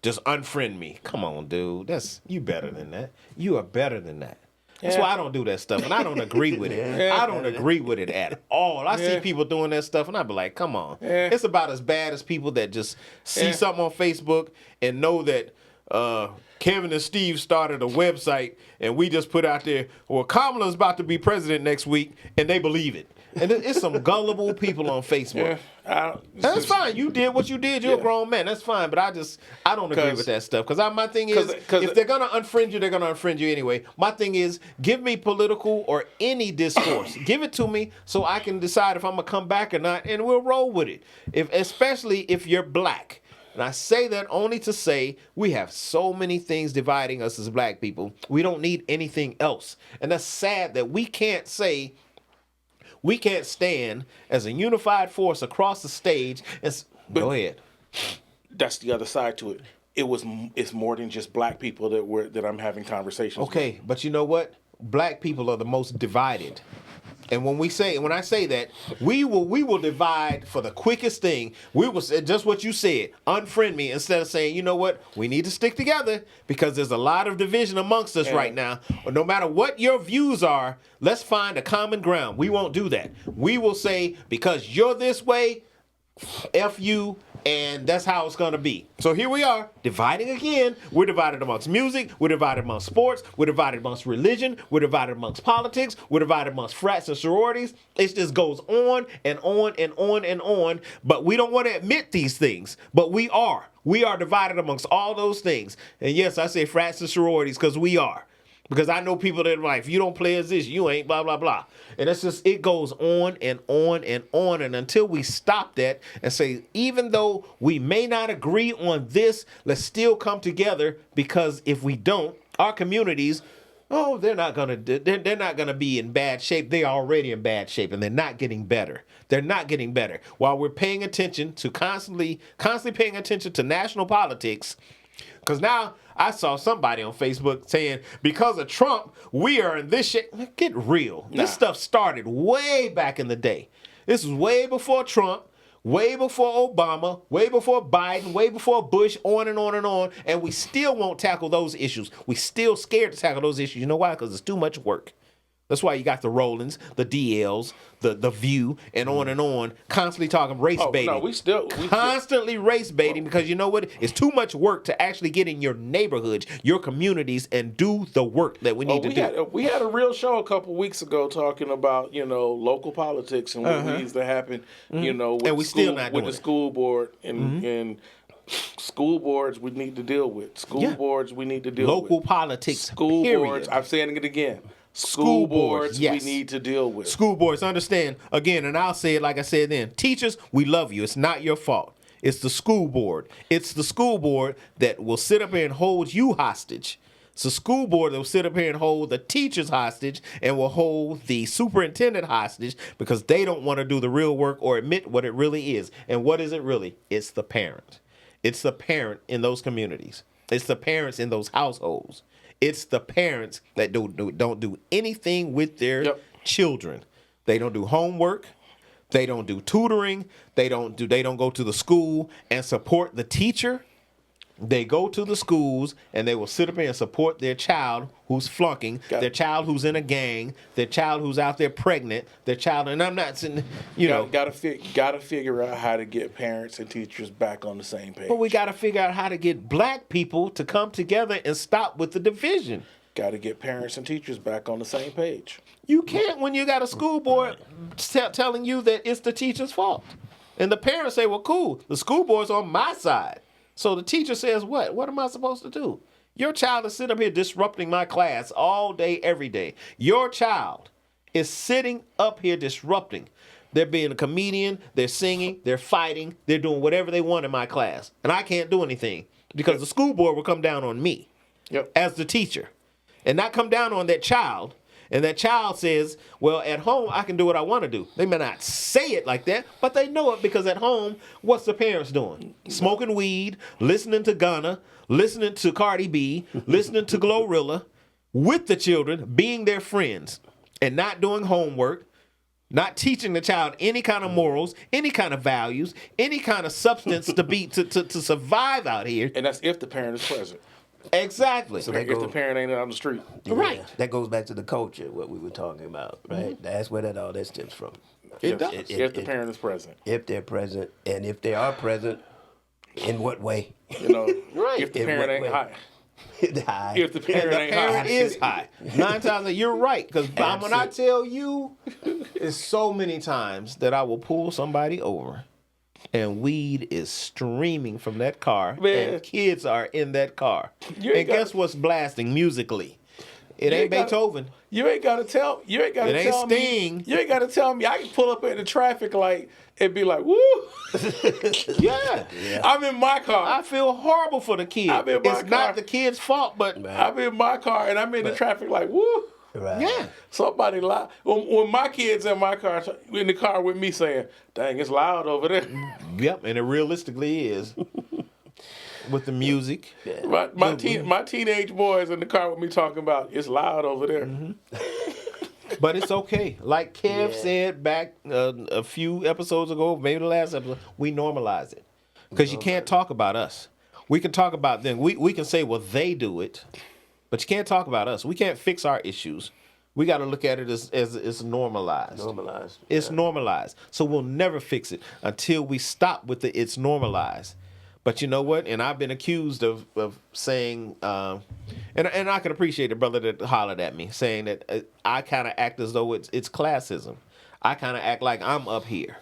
Just unfriend me. Come on, dude. You better than that. You are better than that. That's why I don't do that stuff, and I don't agree with it. Yeah. I don't agree with it at all. I see people doing that stuff, and I be like, come on. Yeah. It's about as bad as people that just see something on Facebook and know that Kevin and Steve started a website, and we just put out there, well, Kamala's about to be president next week, and they believe it. And it's some gullible people on Facebook. That's fine. You did what you did. You're a grown man. That's fine. But I don't agree with that stuff. Because my thing is, if they're going to unfriend you, they're going to unfriend you anyway. My thing is, give me political or any discourse. Give it to me so I can decide if I'm going to come back or not, and we'll roll with it. Especially if you're black. And I say that only to say we have so many things dividing us as black people. We don't need anything else. And that's sad that we can't say... We can't stand as a unified force across the stage. Go ahead. That's the other side to it. It's more than just black people that I'm having conversations Okay, but you know what? Black people are the most divided. And when I say that, we will divide for the quickest thing. We will say just what you said, unfriend me, instead of saying, you know what, we need to stick together because there's a lot of division amongst us right now. No matter what your views are, let's find a common ground. We won't do that. We will say, because you're this way, F you, and that's how it's going to be. So here we are, dividing again. We're divided amongst music. We're divided amongst sports. We're divided amongst religion. We're divided amongst politics. We're divided amongst frats and sororities. It just goes on and on and on and on. But we don't want to admit these things. But we are. We are divided amongst all those things. And yes, I say frats and sororities because we are. Because I know people that are like, if you don't play as this, you ain't blah, blah, blah. And it's just, it goes on and on and on. And until we stop that and say, even though we may not agree on this, let's still come together. Because if we don't, our communities, they're not gonna be in bad shape. They're already in bad shape, and they're not getting better. They're not getting better. While we're paying attention to constantly paying attention to national politics. Because now I saw somebody on Facebook saying, because of Trump, we are in this shit. Get real. This stuff started way back in the day. This was way before Trump, way before Obama, way before Biden, way before Bush, on and on and on. And we still won't tackle those issues. We still scared to tackle those issues. You know why? Because it's too much work. That's why you got the Rollins, the DLs, the View, and on, constantly talking race baiting. No, we still Constantly race baiting because you know what? It's too much work to actually get in your neighborhoods, your communities, and do the work that we need to do. We had a real show a couple weeks ago talking about, local politics and what needs to happen, with, and we still not doing with the school board and school boards we need to deal with. School boards we need to deal with. Local politics, School period. boards, I'm saying it again. School boards yes. we need to deal with. School boards, understand, again, and I'll say it like I said then. Teachers, we love you. It's not your fault. It's the school board. It's the school board that will sit up here and hold you hostage. It's the school board that will sit up here and hold the teachers hostage and will hold the superintendent hostage because they don't want to do the real work or admit what it really is. And what is it really? It's the parent. It's the parent in those communities. It's the parents in those households. It's the parents that don't do anything with their children. They don't do homework. They don't do tutoring. They don't go to the school and support the teacher. They go to the schools and they will sit up here and support their child who's flunking, their child who's in a gang, their child who's out there pregnant, their child, and I'm not saying, gotta figure out how to get parents and teachers back on the same page. But we gotta figure out how to get black people to come together and stop with the division. Got to get parents and teachers back on the same page. You can't when you got a school board telling you that it's the teacher's fault. And the parents say, well, cool, the school board's on my side. So the teacher says, what? What am I supposed to do? Your child is sitting up here disrupting my class all day, every day. Your child is sitting up here disrupting. They're being a comedian, they're singing, they're fighting, they're doing whatever they want in my class. And I can't do anything because the school board will come down on me as the teacher and not come down on that child. And that child says, well, at home, I can do what I want to do. They may not say it like that, but they know it because at home, what's the parents doing? Smoking weed, listening to Ghana, listening to Cardi B, listening to Glorilla, with the children, being their friends, and not doing homework, not teaching the child any kind of morals, any kind of values, any kind of substance to survive out here. And that's if the parent is present. Exactly. So if the parent ain't on the street. Right. That goes back to the culture, what we were talking about, right? Mm-hmm. That's where all that stems from. It does. If the parent is present. If they're present, and if they are present, in what way? Right. If the parent ain't high. High. If the parent ain't high. Is high. 9 times, you're right. Because when I tell you, it's so many times that I will pull somebody over and weed is streaming from that car, Man. and kids are in that car. And guess what's blasting musically? It ain't Beethoven. You ain't gotta tell. You ain't gotta It ain't tell Sting. me. You ain't gotta tell me. I can pull up in the traffic light and be like, "Woo!" Yeah. I'm in my car. I feel horrible for the kid. I'm in my It's car. not the kid's fault, but I'm in my car and I'm in the traffic like, "Woo!" Right. yeah. Somebody loud. When my kids in my car, in the car with me saying, "Dang, it's loud over there." Yep, and it realistically is. With the music. My teenage boys in the car with me talking about it's loud over there. But it's okay. Like Kev said back a few episodes ago, maybe the last episode, we normalize it. Because you can't talk about us. We can talk about them. We can say, well, they do it. But you can't talk about us. We can't fix our issues. We got to look at it as it's normalized. Normalized. It's normalized. So we'll never fix it until we stop with the it's normalized. But you know what? And I've been accused of saying, and I can appreciate the brother that hollered at me, saying that I kind of act as though it's classism. I kind of act like I'm up here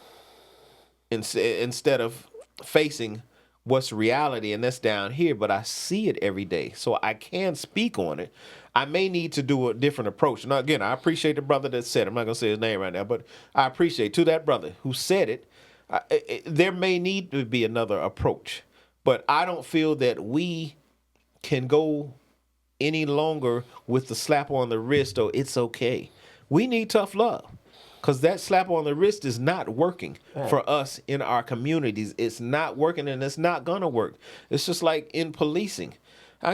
instead of facing what's reality, and that's down here. But I see it every day, so I can speak on it. I may need to do a different approach. Now, again, I appreciate the brother that said it. I'm not going to say his name right now, but I appreciate to that brother who said it. There may need to be another approach. But I don't feel that we can go any longer with the slap on the wrist or it's okay. We need tough love because that slap on the wrist is not working for us in our communities. It's not working and it's not going to work. It's just like in policing.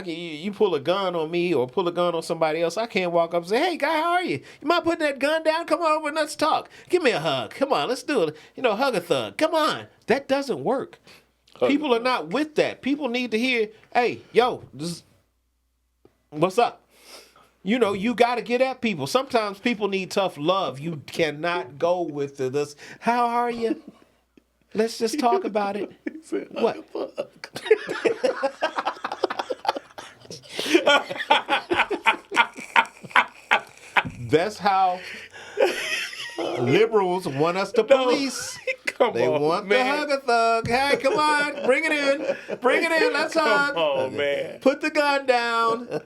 You pull a gun on me or pull a gun on somebody else, I can't walk up and say, hey, guy, how are you? You mind putting that gun down? Come on over and let's talk. Give me a hug. Come on, let's do it. Hug a thug. Come on. That doesn't work. People are not with that. People need to hear, hey, yo, what's up? You know, you got to get at people. Sometimes people need tough love. You cannot go with this. How are you? Let's just talk about it. What? That's how liberals want us to police. They want man. the hug a thug. Hey, come on, bring it in. Bring it in. Let's hug. Come on, man. Put the gun down.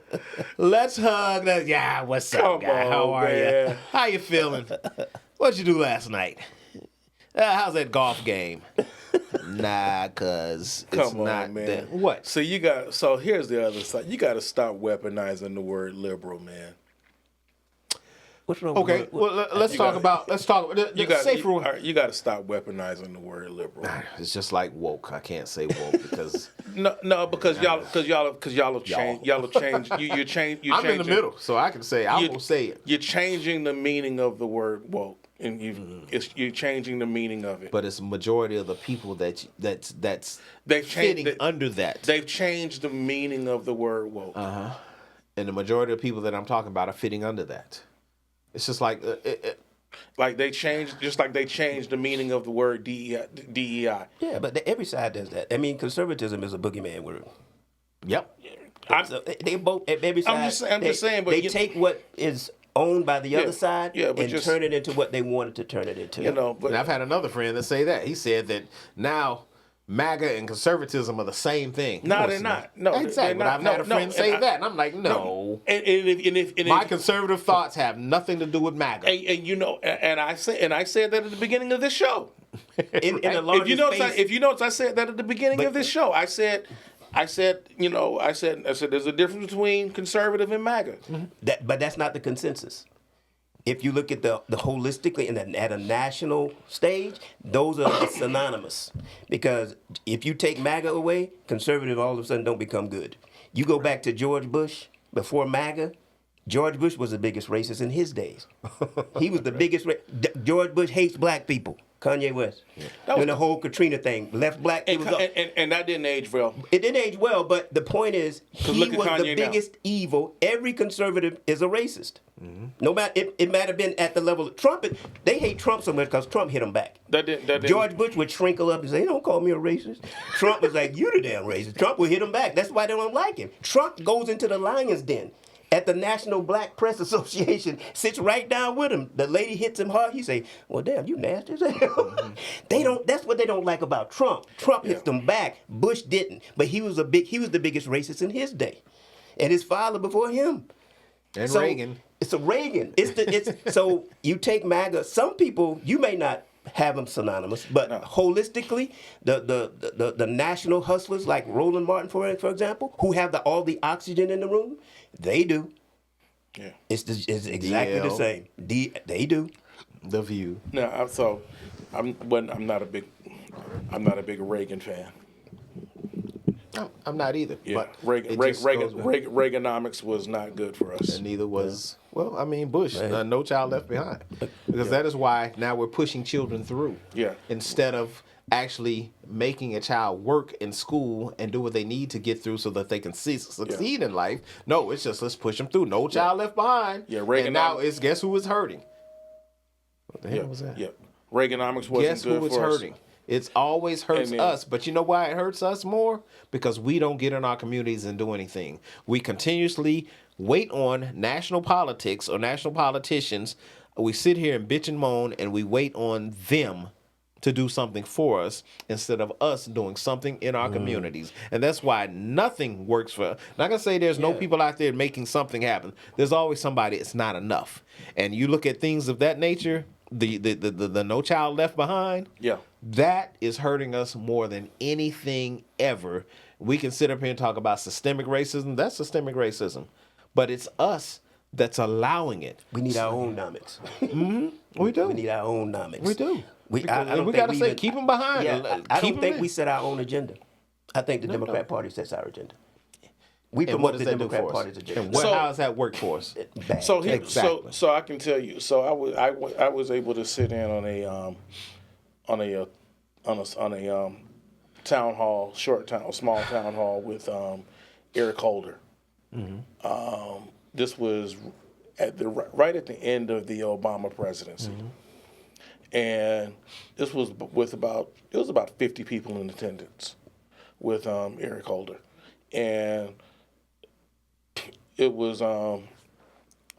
Let's hug. Yeah, what's up, Come guy? How on, are you? man. How you feeling? What'd you do last night? How's that golf game? Nah, cuz it's Come on, not man. that. What? So here's the other side. You got to stop weaponizing the word liberal, man. What's wrong? Okay, with well, let's talk about You got safe rule. you got to stop weaponizing the word liberal. It's just like woke. I can't say woke because No, because y'all have changed. Y'all have changed. You're changing. I'm in the middle, so I can say I won't say it. You're changing the meaning of the word woke, and you're changing the meaning of it. But it's a majority of the people that's They've fitting changed under that. They've changed the meaning of the word woke. And the majority of people that I'm talking about are fitting under that. It's just like Like they changed, just like they changed the meaning of the word DEI. Yeah, but every side does that. I mean, conservatism is a boogeyman word. yep. So they both at every side. I'm just saying, but they take what is owned by the other side but and turn it into what they wanted to turn it into. You know, but And I've had another friend that say that. He said that now MAGA and conservatism are the same thing. no, they're not. No, Exactly. they're not. But I've had a friend say and that, and I'm like, no. And if My conservative thoughts have nothing to do with MAGA. and you know, and I said that at the beginning of this show. In the If larger you notice, space, if you notice, I said that at the beginning of this show. I said, there's a difference between conservative and MAGA. but that's not the consensus. If you look at the holistically and at a national stage, those are synonymous. Because if you take MAGA away, conservative all of a sudden don't become good. You go back to George Bush before MAGA. George Bush was the biggest racist in his days. He was the biggest. George Bush hates black people. Kanye West. And the whole Katrina thing left black. And that didn't age well. It didn't age well, but the point is, he look at was Kanye the now. biggest evil. Every conservative is a racist. No matter it might have been at the level of Trump. They hate Trump so much because Trump hit them back. That didn't. George Bush would shrinkle up and say, "Don't call me a racist." Trump was like, "You the damn racist." Trump would hit him back. That's why they don't like him. Trump goes into the lion's den at the National Black Press Association, sits right down with him. The lady hits him hard. He say, "Well, damn, you nasty as hell." They don't. That's what they don't like about Trump. Trump hits them back. Bush didn't, but he was the biggest racist in his day, and his father before him. And Reagan. It's a Reagan. So you take MAGA. Some people you may not have them synonymous, but holistically, the national hustlers like Roland Martin, for example, who have all the oxygen in the room, they do. Yeah. It's exactly the DL. same. They do. The View. No, I'm not a big Reagan fan. I'm not either. Yeah, But Reaganomics was not good for us. and neither was, well, I mean, Bush. No Child Left Behind. Because that is why now we're pushing children through. Yeah. Instead of actually making a child work in school and do what they need to get through so that they can succeed in life. No, it's just let's push them through. No Child Left Behind. Yeah, and now it's guess who is hurting? What the hell was that? Yeah, Reaganomics wasn't Guess good who is for us. hurting? It's always hurts And then- us. But you know why it hurts us more? Because we don't get in our communities and do anything. We continuously wait on national politics or national politicians. We sit here and bitch and moan, and we wait on them to do something for us instead of us doing something in our communities. And that's why nothing works for. Not gonna say there's no people out there making something happen. There's always somebody. It's not enough. And you look at things of that nature. The No Child Left Behind. Yeah. That is hurting us more than anything ever. We can sit up here and talk about systemic racism. That's systemic racism. But it's us that's allowing it. We need our own nomics. We do. We need our own nomics. We do. We got to think say, keep them behind. Yeah, I Keep don't 'em think in. we set our own agenda. I think the Democrat Party sets our agenda. We And what promote does the that do Democrat for us? Party's agenda. And how does that work for us? Bad. So here, Exactly. so I can tell you. So I was able to sit in on a town hall, small town hall with Eric Holder. this was right at the end of the Obama presidency, and this was about 50 people in attendance with Eric Holder, and it was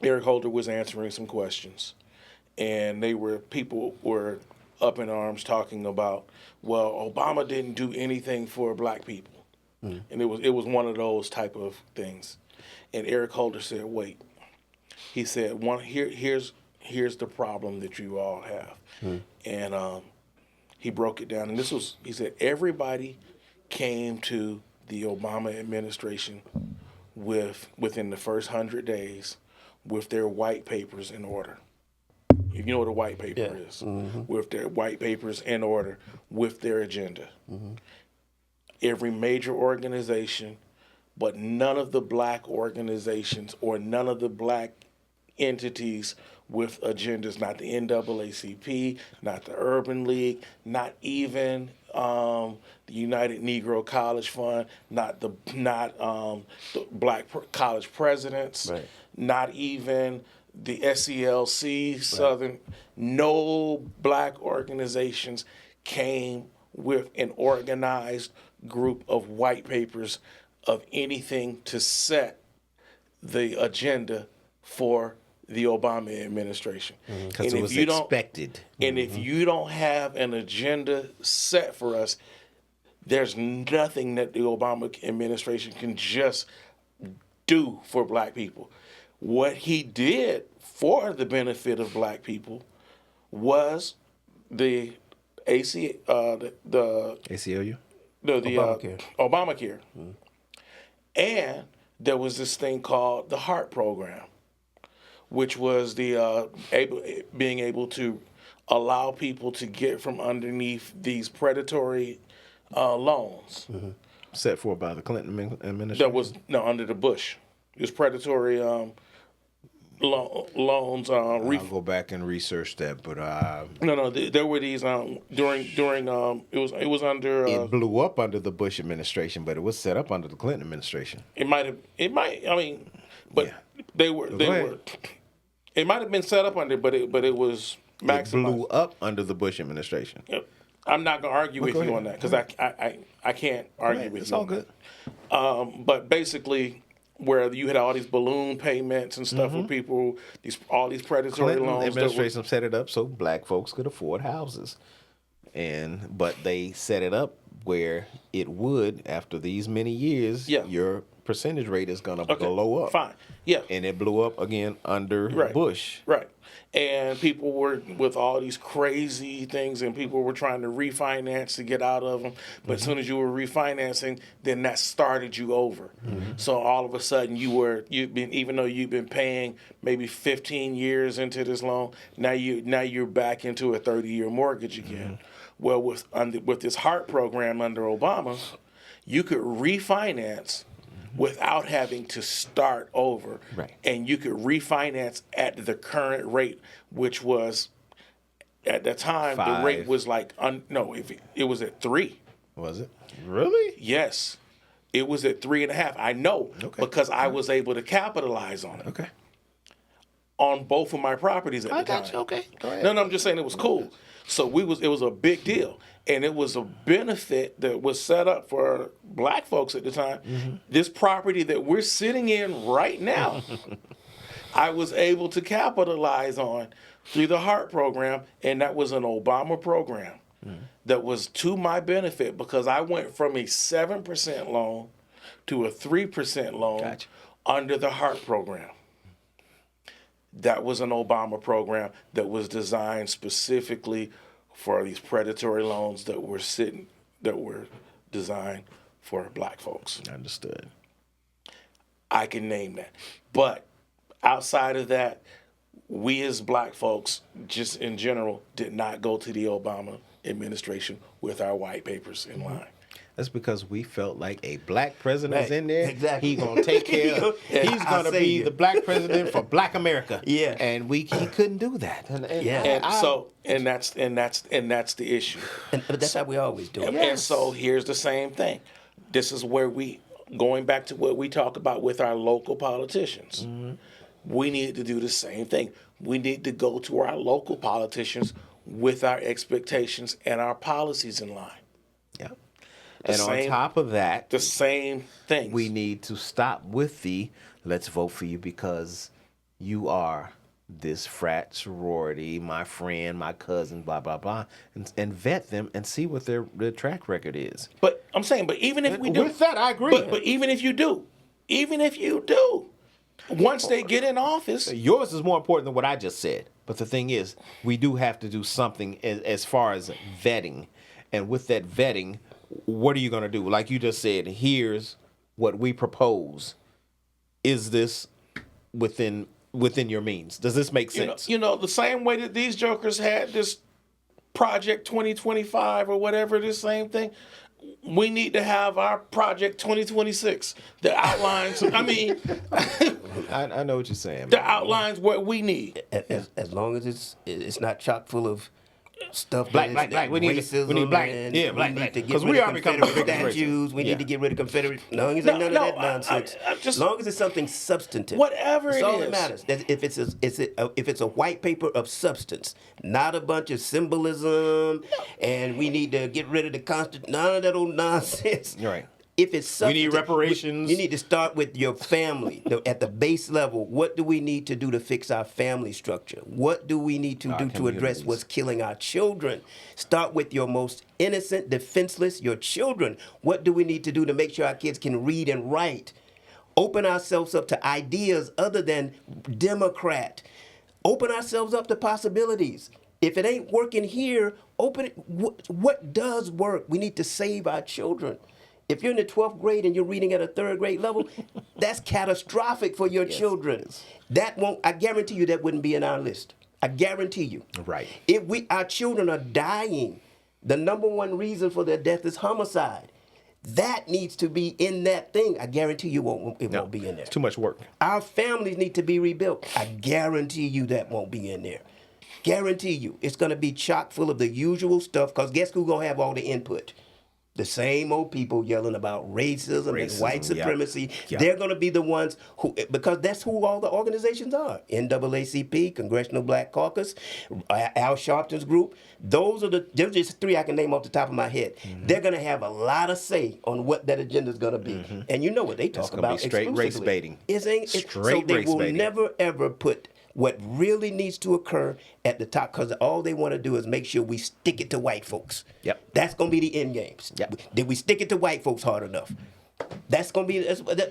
Eric Holder was answering some questions, and people were up in arms talking about, well, Obama didn't do anything for black people, and it was one of those type of things, and Eric Holder said, wait, he said, here's the problem that you all have, and he broke it down, and he said everybody came to the Obama administration within the first 100 days with their white papers in order. You know what a white paper is. With their white papers in order, with their agenda. Every major organization, but none of the black organizations or none of the black entities with agendas, not the NAACP, not the Urban League, not even the United Negro College Fund, not the Black College Presidents, Right. not even the SELC, Southern. No black organizations came with an organized group of white papers of anything to set the agenda for the Obama administration. Because it was expected. And if you don't have an agenda set for us, there's nothing that the Obama administration can just do for black people. What he did for the benefit of black people was the ACLU? Obamacare. And there was this thing called the HEART program, which was the being able to allow people to get from underneath these predatory loans. Set forth by the Clinton administration? That was under the Bush. It was predatory loans. I'll go back and research that, but There were these during it was under. it blew up under the Bush administration, but it was set up under the Clinton administration. It might. I mean, but they were. It might have been set up under, but it was maximized. It blew up under the Bush administration. Yep. I'm not gonna argue with you on that because I can't argue with you. It's all good. But basically, where you had all these balloon payments and stuff for people, all these predatory Clinton loans. administration set it up so black folks could afford houses, but they set it up where it would, after these many years, your percentage rate is gonna blow up. Fine. Yeah. And it blew up again under Bush. Right. And people were with all these crazy things, and people were trying to refinance to get out of them. But as soon as you were refinancing, then that started you over. So all of a sudden, even though you've been paying maybe 15 years into this loan, now you're back into a 30-year mortgage again. Well, with this HEART program under Obama, you could refinance without having to start over. Right. And you could refinance at the current rate, which was, at the time, 5. the rate was like, it was at 3. Was it? Really? Yes. It was at 3.5. I know because I was able to capitalize on it. Okay. On both of my properties at the time. I got you. Okay. Go ahead. No, I'm just saying it was cool. So it was a big deal. And it was a benefit that was set up for black folks at the time. This property that we're sitting in right now, I was able to capitalize on through the HEART program, and that was an Obama program that was to my benefit because I went from a 7% loan to a 3% loan under the HEART program. That was an Obama program that was designed specifically for these predatory loans that were designed for black folks. Understood. I can name that. But outside of that, we as black folks, just in general, did not go to the Obama administration with our white papers in line. That's because we felt like a black president's in there. Exactly. He's gonna take care of. He's gonna be the black president for Black America. Yeah. And he couldn't do that. And that's the issue. But that's how we always do it. And so here's the same thing. This is where we going back to what we talk about with our local politicians, we need to do the same thing. We need to go to our local politicians with our expectations and our policies in line. Yeah. And on top of that, the same thing. We need to stop with the let's vote for you because you are this frat sorority, my friend, my cousin, blah, blah, blah, and vet them and see what their track record is. But I'm saying, but even if we do. With that, I agree. But even if you do, once they get in office. Yours is more important than what I just said. But the thing is, we do have to do something as far as vetting. And with that vetting, what are you going to do? Like you just said, here's what we propose. Is this within your means? Does this make sense? You know, the same way that these jokers had this Project 2025 or whatever, this same thing. We need to have our Project 2026 that outlines, I mean. I know what you're saying. That outlines what we need. As long as it's not chock full of stuff. Black. We need black. Yeah, black. Because we are becoming Confederate statues. We need to get rid of Confederate. As long as none of that nonsense. As long as it's something substantive. Whatever it is. That's all that matters. If it's a white paper of substance, not a bunch of symbolism, and we need to get rid of the Constitution. None of that old nonsense. Right. If it's we need reparations. You need to start with your family at the base level. What do we need to do to fix our family structure? What do we need to do to address what's killing our children? Start with your most innocent, defenseless, your children. What do we need to do to make sure our kids can read and write? Open ourselves up to ideas other than Democrat. Open ourselves up to possibilities. If it ain't working here, open it. What does work? We need to save our children. If you're in the 12th grade and you're reading at a 3rd grade level, that's catastrophic for your children. That won't. I guarantee you that wouldn't be in our list. I guarantee you. Right. If our children are dying, the number one reason for their death is homicide. That needs to be in that thing. I guarantee you it won't be in there. It's too much work. Our families need to be rebuilt. I guarantee you that won't be in there. Guarantee you. It's going to be chock full of the usual stuff because guess who's going to have all the input? The same old people yelling about racism and white supremacy. Yep. They're going to be the ones who, because that's who all the organizations are. NAACP, Congressional Black Caucus, Al Sharpton's group. Those are there's just 3 I can name off the top of my head. Mm-hmm. They're going to have a lot of say on what that agenda is going to be. Mm-hmm. And you know what they talk about straight race baiting. So they will never, ever put what really needs to occur at the top, because all they want to do is make sure we stick it to white folks. Yep. That's going to be the end games. Yep. Did we stick it to white folks hard enough? That's going to be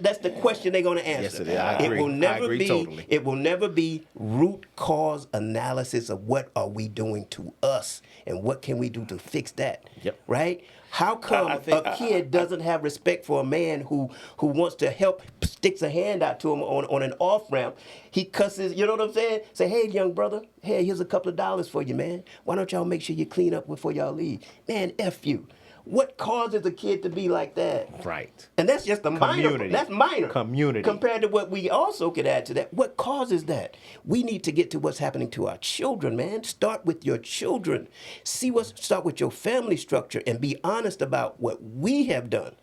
that's the question they're going to answer. Yes, it is. I agree. I agree totally. It will never be root cause analysis of what are we doing to us and what can we do to fix that. Yep. Right? How come a kid doesn't have respect for a man who wants to help, sticks a hand out to him on an off-ramp? He cusses, you know what I'm saying? Say, hey, young brother, hey, here's a couple of dollars for you, man. Why don't y'all make sure you clean up before y'all leave? Man, F you. What causes a kid to be like that? Right. And that's just minor. That's minor. Community. Compared to what we also could add to that. What causes that? We need to get to what's happening to our children, man. Start with your children. Start with your family structure and be honest about what we have done.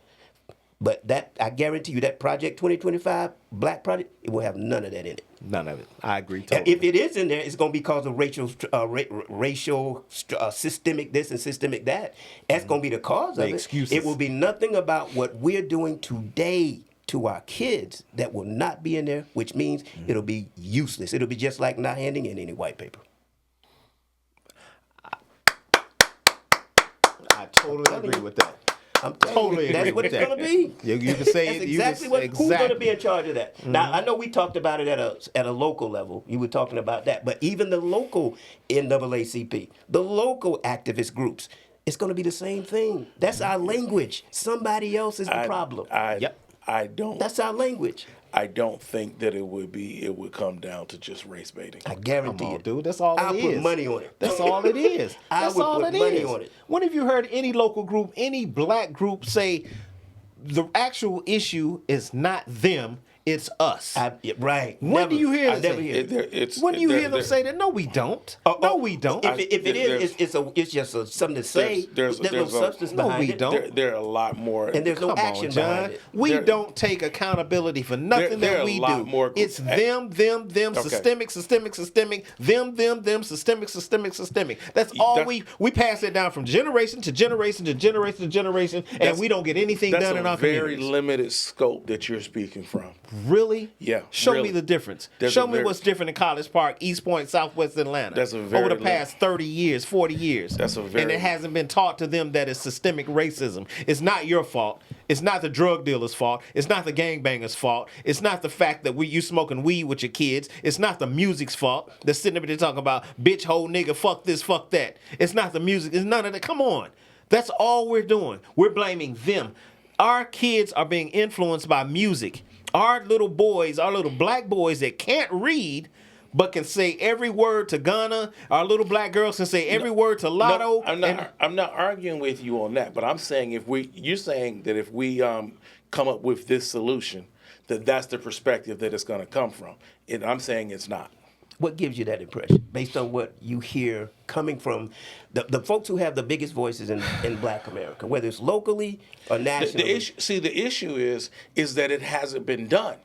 But that, I guarantee you, that Project 2025, Black Project, it will have none of that in it. None of it. I agree totally. If it is in there, it's going to be because of racial systemic this and systemic that. That's going to be the cause of it. Excuses. It will be nothing about what we're doing today to our kids that will not be in there, which means it'll be useless. It'll be just like not handing in any white paper. I totally agree with that. I'm totally agree. That's what it's going to be. You can say that's exactly who's going to be in charge of that. Mm-hmm. Now, I know we talked about it at a local level. You were talking about that. But even the local NAACP, the local activist groups, it's going to be the same thing. That's our language. Somebody else is the problem. I don't. That's our language. I don't think that it would come down to just race baiting. I guarantee it. Dude, that's all I'll it is. I'll put money on it. That's all it is. I would put money on it. When have you heard any local group, any black group say the actual issue is not them, It's us. Right. When do you hear I them never say hear It- When do you there- hear them there- say that? No, we don't. No, we don't. If it is, it's just something to say. There's no a- substance No, behind we it. don't. There are a lot more. And there's no Come action on, behind John. it. We There- don't take accountability for nothing there that are a we lot do. more- It's them, Okay. systemic, systemic, systemic. That's all we pass it down from generation to generation to generation to generation, and we don't get anything That's done in a our very communities. limited scope that you're speaking from. Really? Yeah, Show really. me the difference. There's Show a me very- what's different in College Park, East Point, Southwest Atlanta. That's a over very the past 30 years, 40 years. That's a and very- it hasn't been taught to them that it's systemic racism. It's not your fault. It's not the drug dealer's fault. It's not the gangbanger's fault. It's not the fact that you smoking weed with your kids. It's not the music's fault. They're sitting up there talking about bitch, hole, nigga, fuck this, fuck that. It's not the music. It's none of that. Come on. That's all we're doing. We're blaming them. Our kids are being influenced by music. Our little boys, our little black boys that can't read but can say every word to Ghana. Our little black girls can say every word to Lotto. No, I'm not arguing with you on that, but I'm saying you're saying that if we come up with this solution, that's the perspective that it's going to come from. And I'm saying it's not. What gives you that impression, based on what you hear coming from the folks who have the biggest voices in Black America, whether it's locally or nationally? The issue is that it hasn't been done.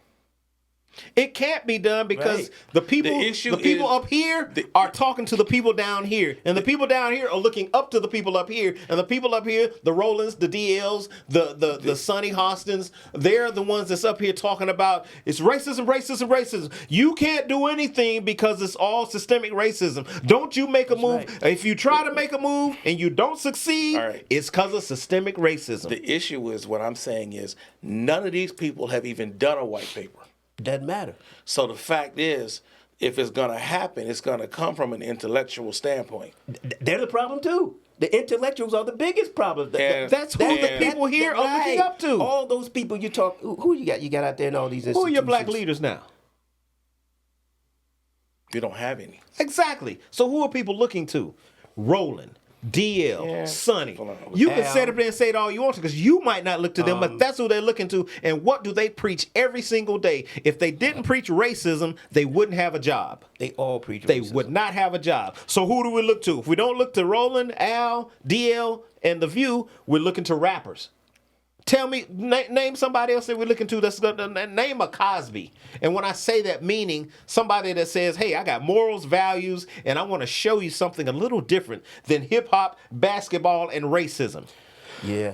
It can't be done because Right. the people up here are talking to the people down here, and the people down here are looking up to the people up here, and the people up here, the Rollins, the DLs, the Sonny Hostins, they're the ones that's up here talking about it's racism, racism, racism. You can't do anything because it's all systemic racism. Don't you make a move. right. If you try to make a move and you don't succeed, All right. it's because of systemic racism. The issue is what I'm saying is none of these people have even done a white paper. Doesn't matter. So the fact is, if it's going to happen, it's going to come from an intellectual standpoint. They're the problem too. The intellectuals are the biggest problem. That's who the people here are looking up to. All those people you talk. Who you got? You got out there in all these Who are institutions. your black leaders now? We don't have any. Exactly. So who are people looking to? Roland, DL, Yeah. Sonny. Hold on. You can Al. sit up there and say it all you want to because you might not look to them, but that's who they're looking to. And what do they preach every single day? If they didn't preach racism, they wouldn't have a job. They all preach. They racism. would not have a job. So who do we look to? If we don't look to Roland, Al, DL, and The View, we're looking to rappers. Tell me, name somebody else that we're looking to that's going to name a Cosby. And when I say that, meaning somebody that says, hey, I got morals, values, and I want to show you something a little different than hip hop, basketball, and racism. Yeah.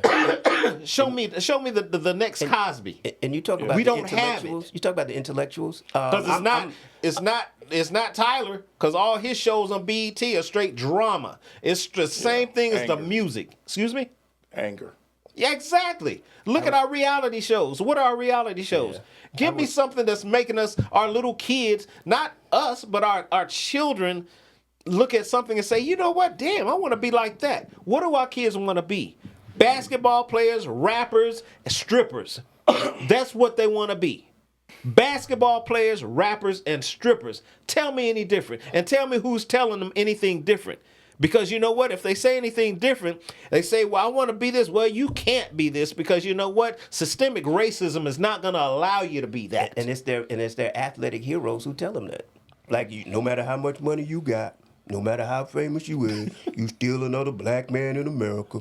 Show me the next Cosby. And you talk about We the don't have intellectuals. it. You talk about the intellectuals. Because it's not Tyler, because all his shows on BET are straight drama. It's the same thing as the anger. music. Excuse me? Anger. Yeah, exactly. Look at our reality shows. What are our reality shows? Give me something that's making us, our little kids, not us, but our children, look at something and say, you know what? Damn, I want to be like that. What do our kids want to be? Basketball players, rappers, strippers. That's what they want to be. Basketball players, rappers, and strippers. Tell me any different. And tell me who's telling them anything different. Because you know what? If they say anything different, they say, well, I want to be this. Well, you can't be this because you know what? Systemic racism is not going to allow you to be that. And it's their athletic heroes who tell them that. Like, no matter how much money you got, no matter how famous you is, you still another black man in America.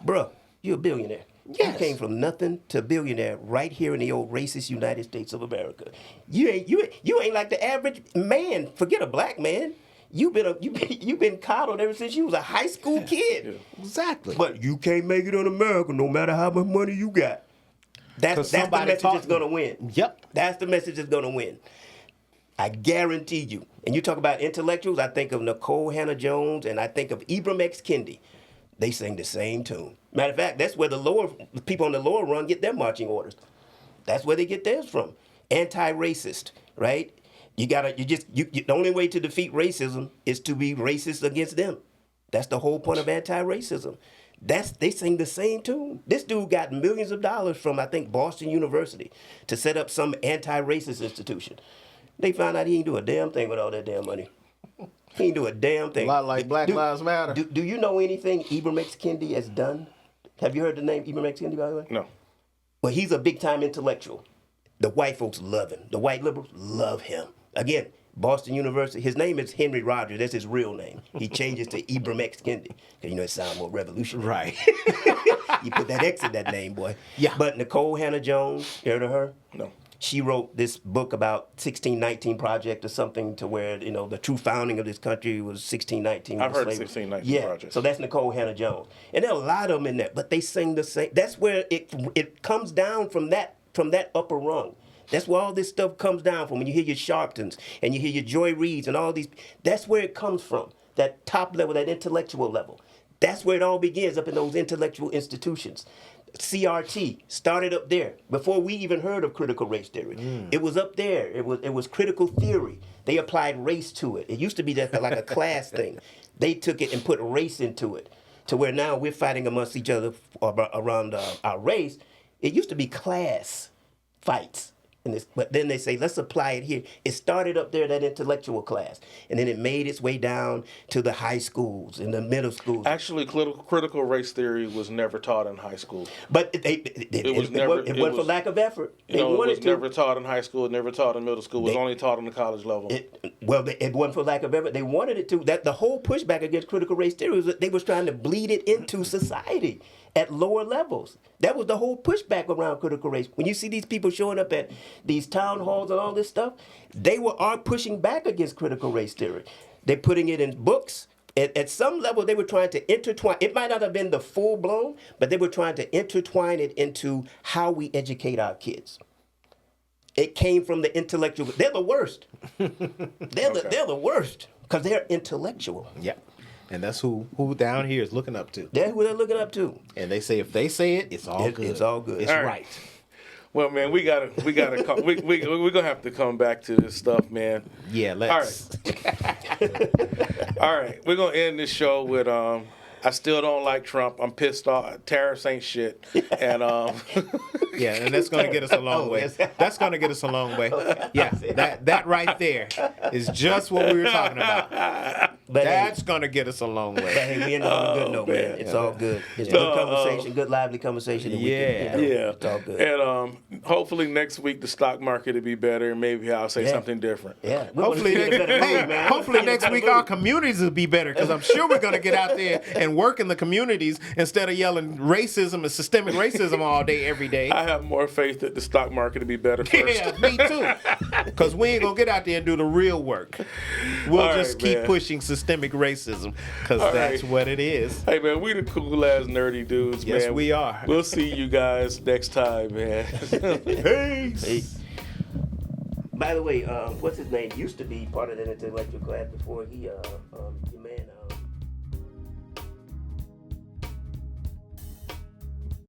Bruh, you're a billionaire. Yes. You came from nothing to billionaire right here in the old racist United States of America. You ain't like the average man. Forget a black man. You've been coddled ever since you was a high school kid. Exactly. But you can't make it in America no matter how much money you got. That's the somebody message taught that's going to win. Yep. That's the message that's going to win. I guarantee you. And you talk about intellectuals, I think of Nicole Hannah-Jones and I think of Ibram X. Kendi. They sing the same tune. Matter of fact, that's where the people on the lower run get their marching orders. That's where they get theirs from. Anti-racist, right? The only way to defeat racism is to be racist against them. That's the whole point of anti-racism. They sing the same tune. This dude got millions of dollars from, I think, Boston University to set up some anti-racist institution. They found out he ain't do a damn thing with all that damn money. He ain't do a damn thing. A lot like Black Lives Matter. Do you know anything Ibram X. Kendi has done? Have you heard the name Ibram X. Kendi, by the way? No. Well, he's a big-time intellectual. The white folks love him. The white liberals love him. Again, Boston University, his name is Henry Rogers. That's his real name. He changes to Ibram X. Kendi because, it sounds more revolutionary. Right. You put that X in that name, boy. Yeah. But Nicole Hannah-Jones, you heard of her? No. She wrote this book about 1619 Project or something to where, the true founding of this country was 1619. I've heard slavery. 1619 Project. So that's Nicole Hannah-Jones. And there are a lot of them in there, but they sing the same. That's where it comes down from that upper rung. That's where all this stuff comes down from. When you hear your Sharptons and you hear your Joy Reids and all these, that's where it comes from. That top level, that intellectual level. That's where it all begins, up in those intellectual institutions. CRT started up there before we even heard of critical race theory. It was up there. It was critical theory. They applied race to it. It used to be just like a class thing. They took it and put race into it, to where now we're fighting amongst each other around our race. It used to be class fights. But then they say, let's apply it here. It started up there, that intellectual class, and then it made its way down to the high schools and the middle schools. Actually, critical race theory was never taught in high school. But it wasn't for lack of effort. It was never taught in high school, never taught in middle school. It was only taught on the college level. It wasn't for lack of effort. They wanted it to. That the whole pushback against critical race theory was that they was trying to bleed it into society at lower levels. That was the whole pushback around critical race. When you see these people showing up at these town halls and all this stuff, they are pushing back against critical race theory. They're putting it in books. At some level, they were trying to intertwine. It might not have been the full blown, but they were trying to intertwine it into how we educate our kids. It came from the intellectual. They're the worst. They're the worst because they're intellectual. Yeah. And that's who down here is looking up to. That's who they're looking up to. And they say if they say it, it's all good. It's all good. It's All right. Well, man, we gotta we're gonna have to come back to this stuff, man. Yeah, let's. All right, we're gonna end this show with I still don't like Trump. I'm pissed off. Tariffs ain't shit. And yeah, and that's gonna get us a long way. That's gonna get us a long way. Yeah, that right there is just what we were talking about. But that's gonna get us a long way. But hey, we end on a good note, man. It's all good. It's good conversation, good lively conversation. And it's all good. And hopefully next week the stock market will be better, and maybe I'll say something different. Yeah. Hopefully next week our communities will be better, because I'm sure we're gonna get out there and work in the communities instead of yelling racism and systemic racism all day, every day. I have more faith that the stock market will be better first. Yeah, me too. Because we ain't gonna get out there and do the real work. We'll just keep pushing systemic racism, because that's what it is. Hey, man, we the cool ass nerdy dudes, man. Yes, we are. We'll see you guys next time, man. Peace. Hey. By the way, what's his name? Used to be part of that intellectual class before he,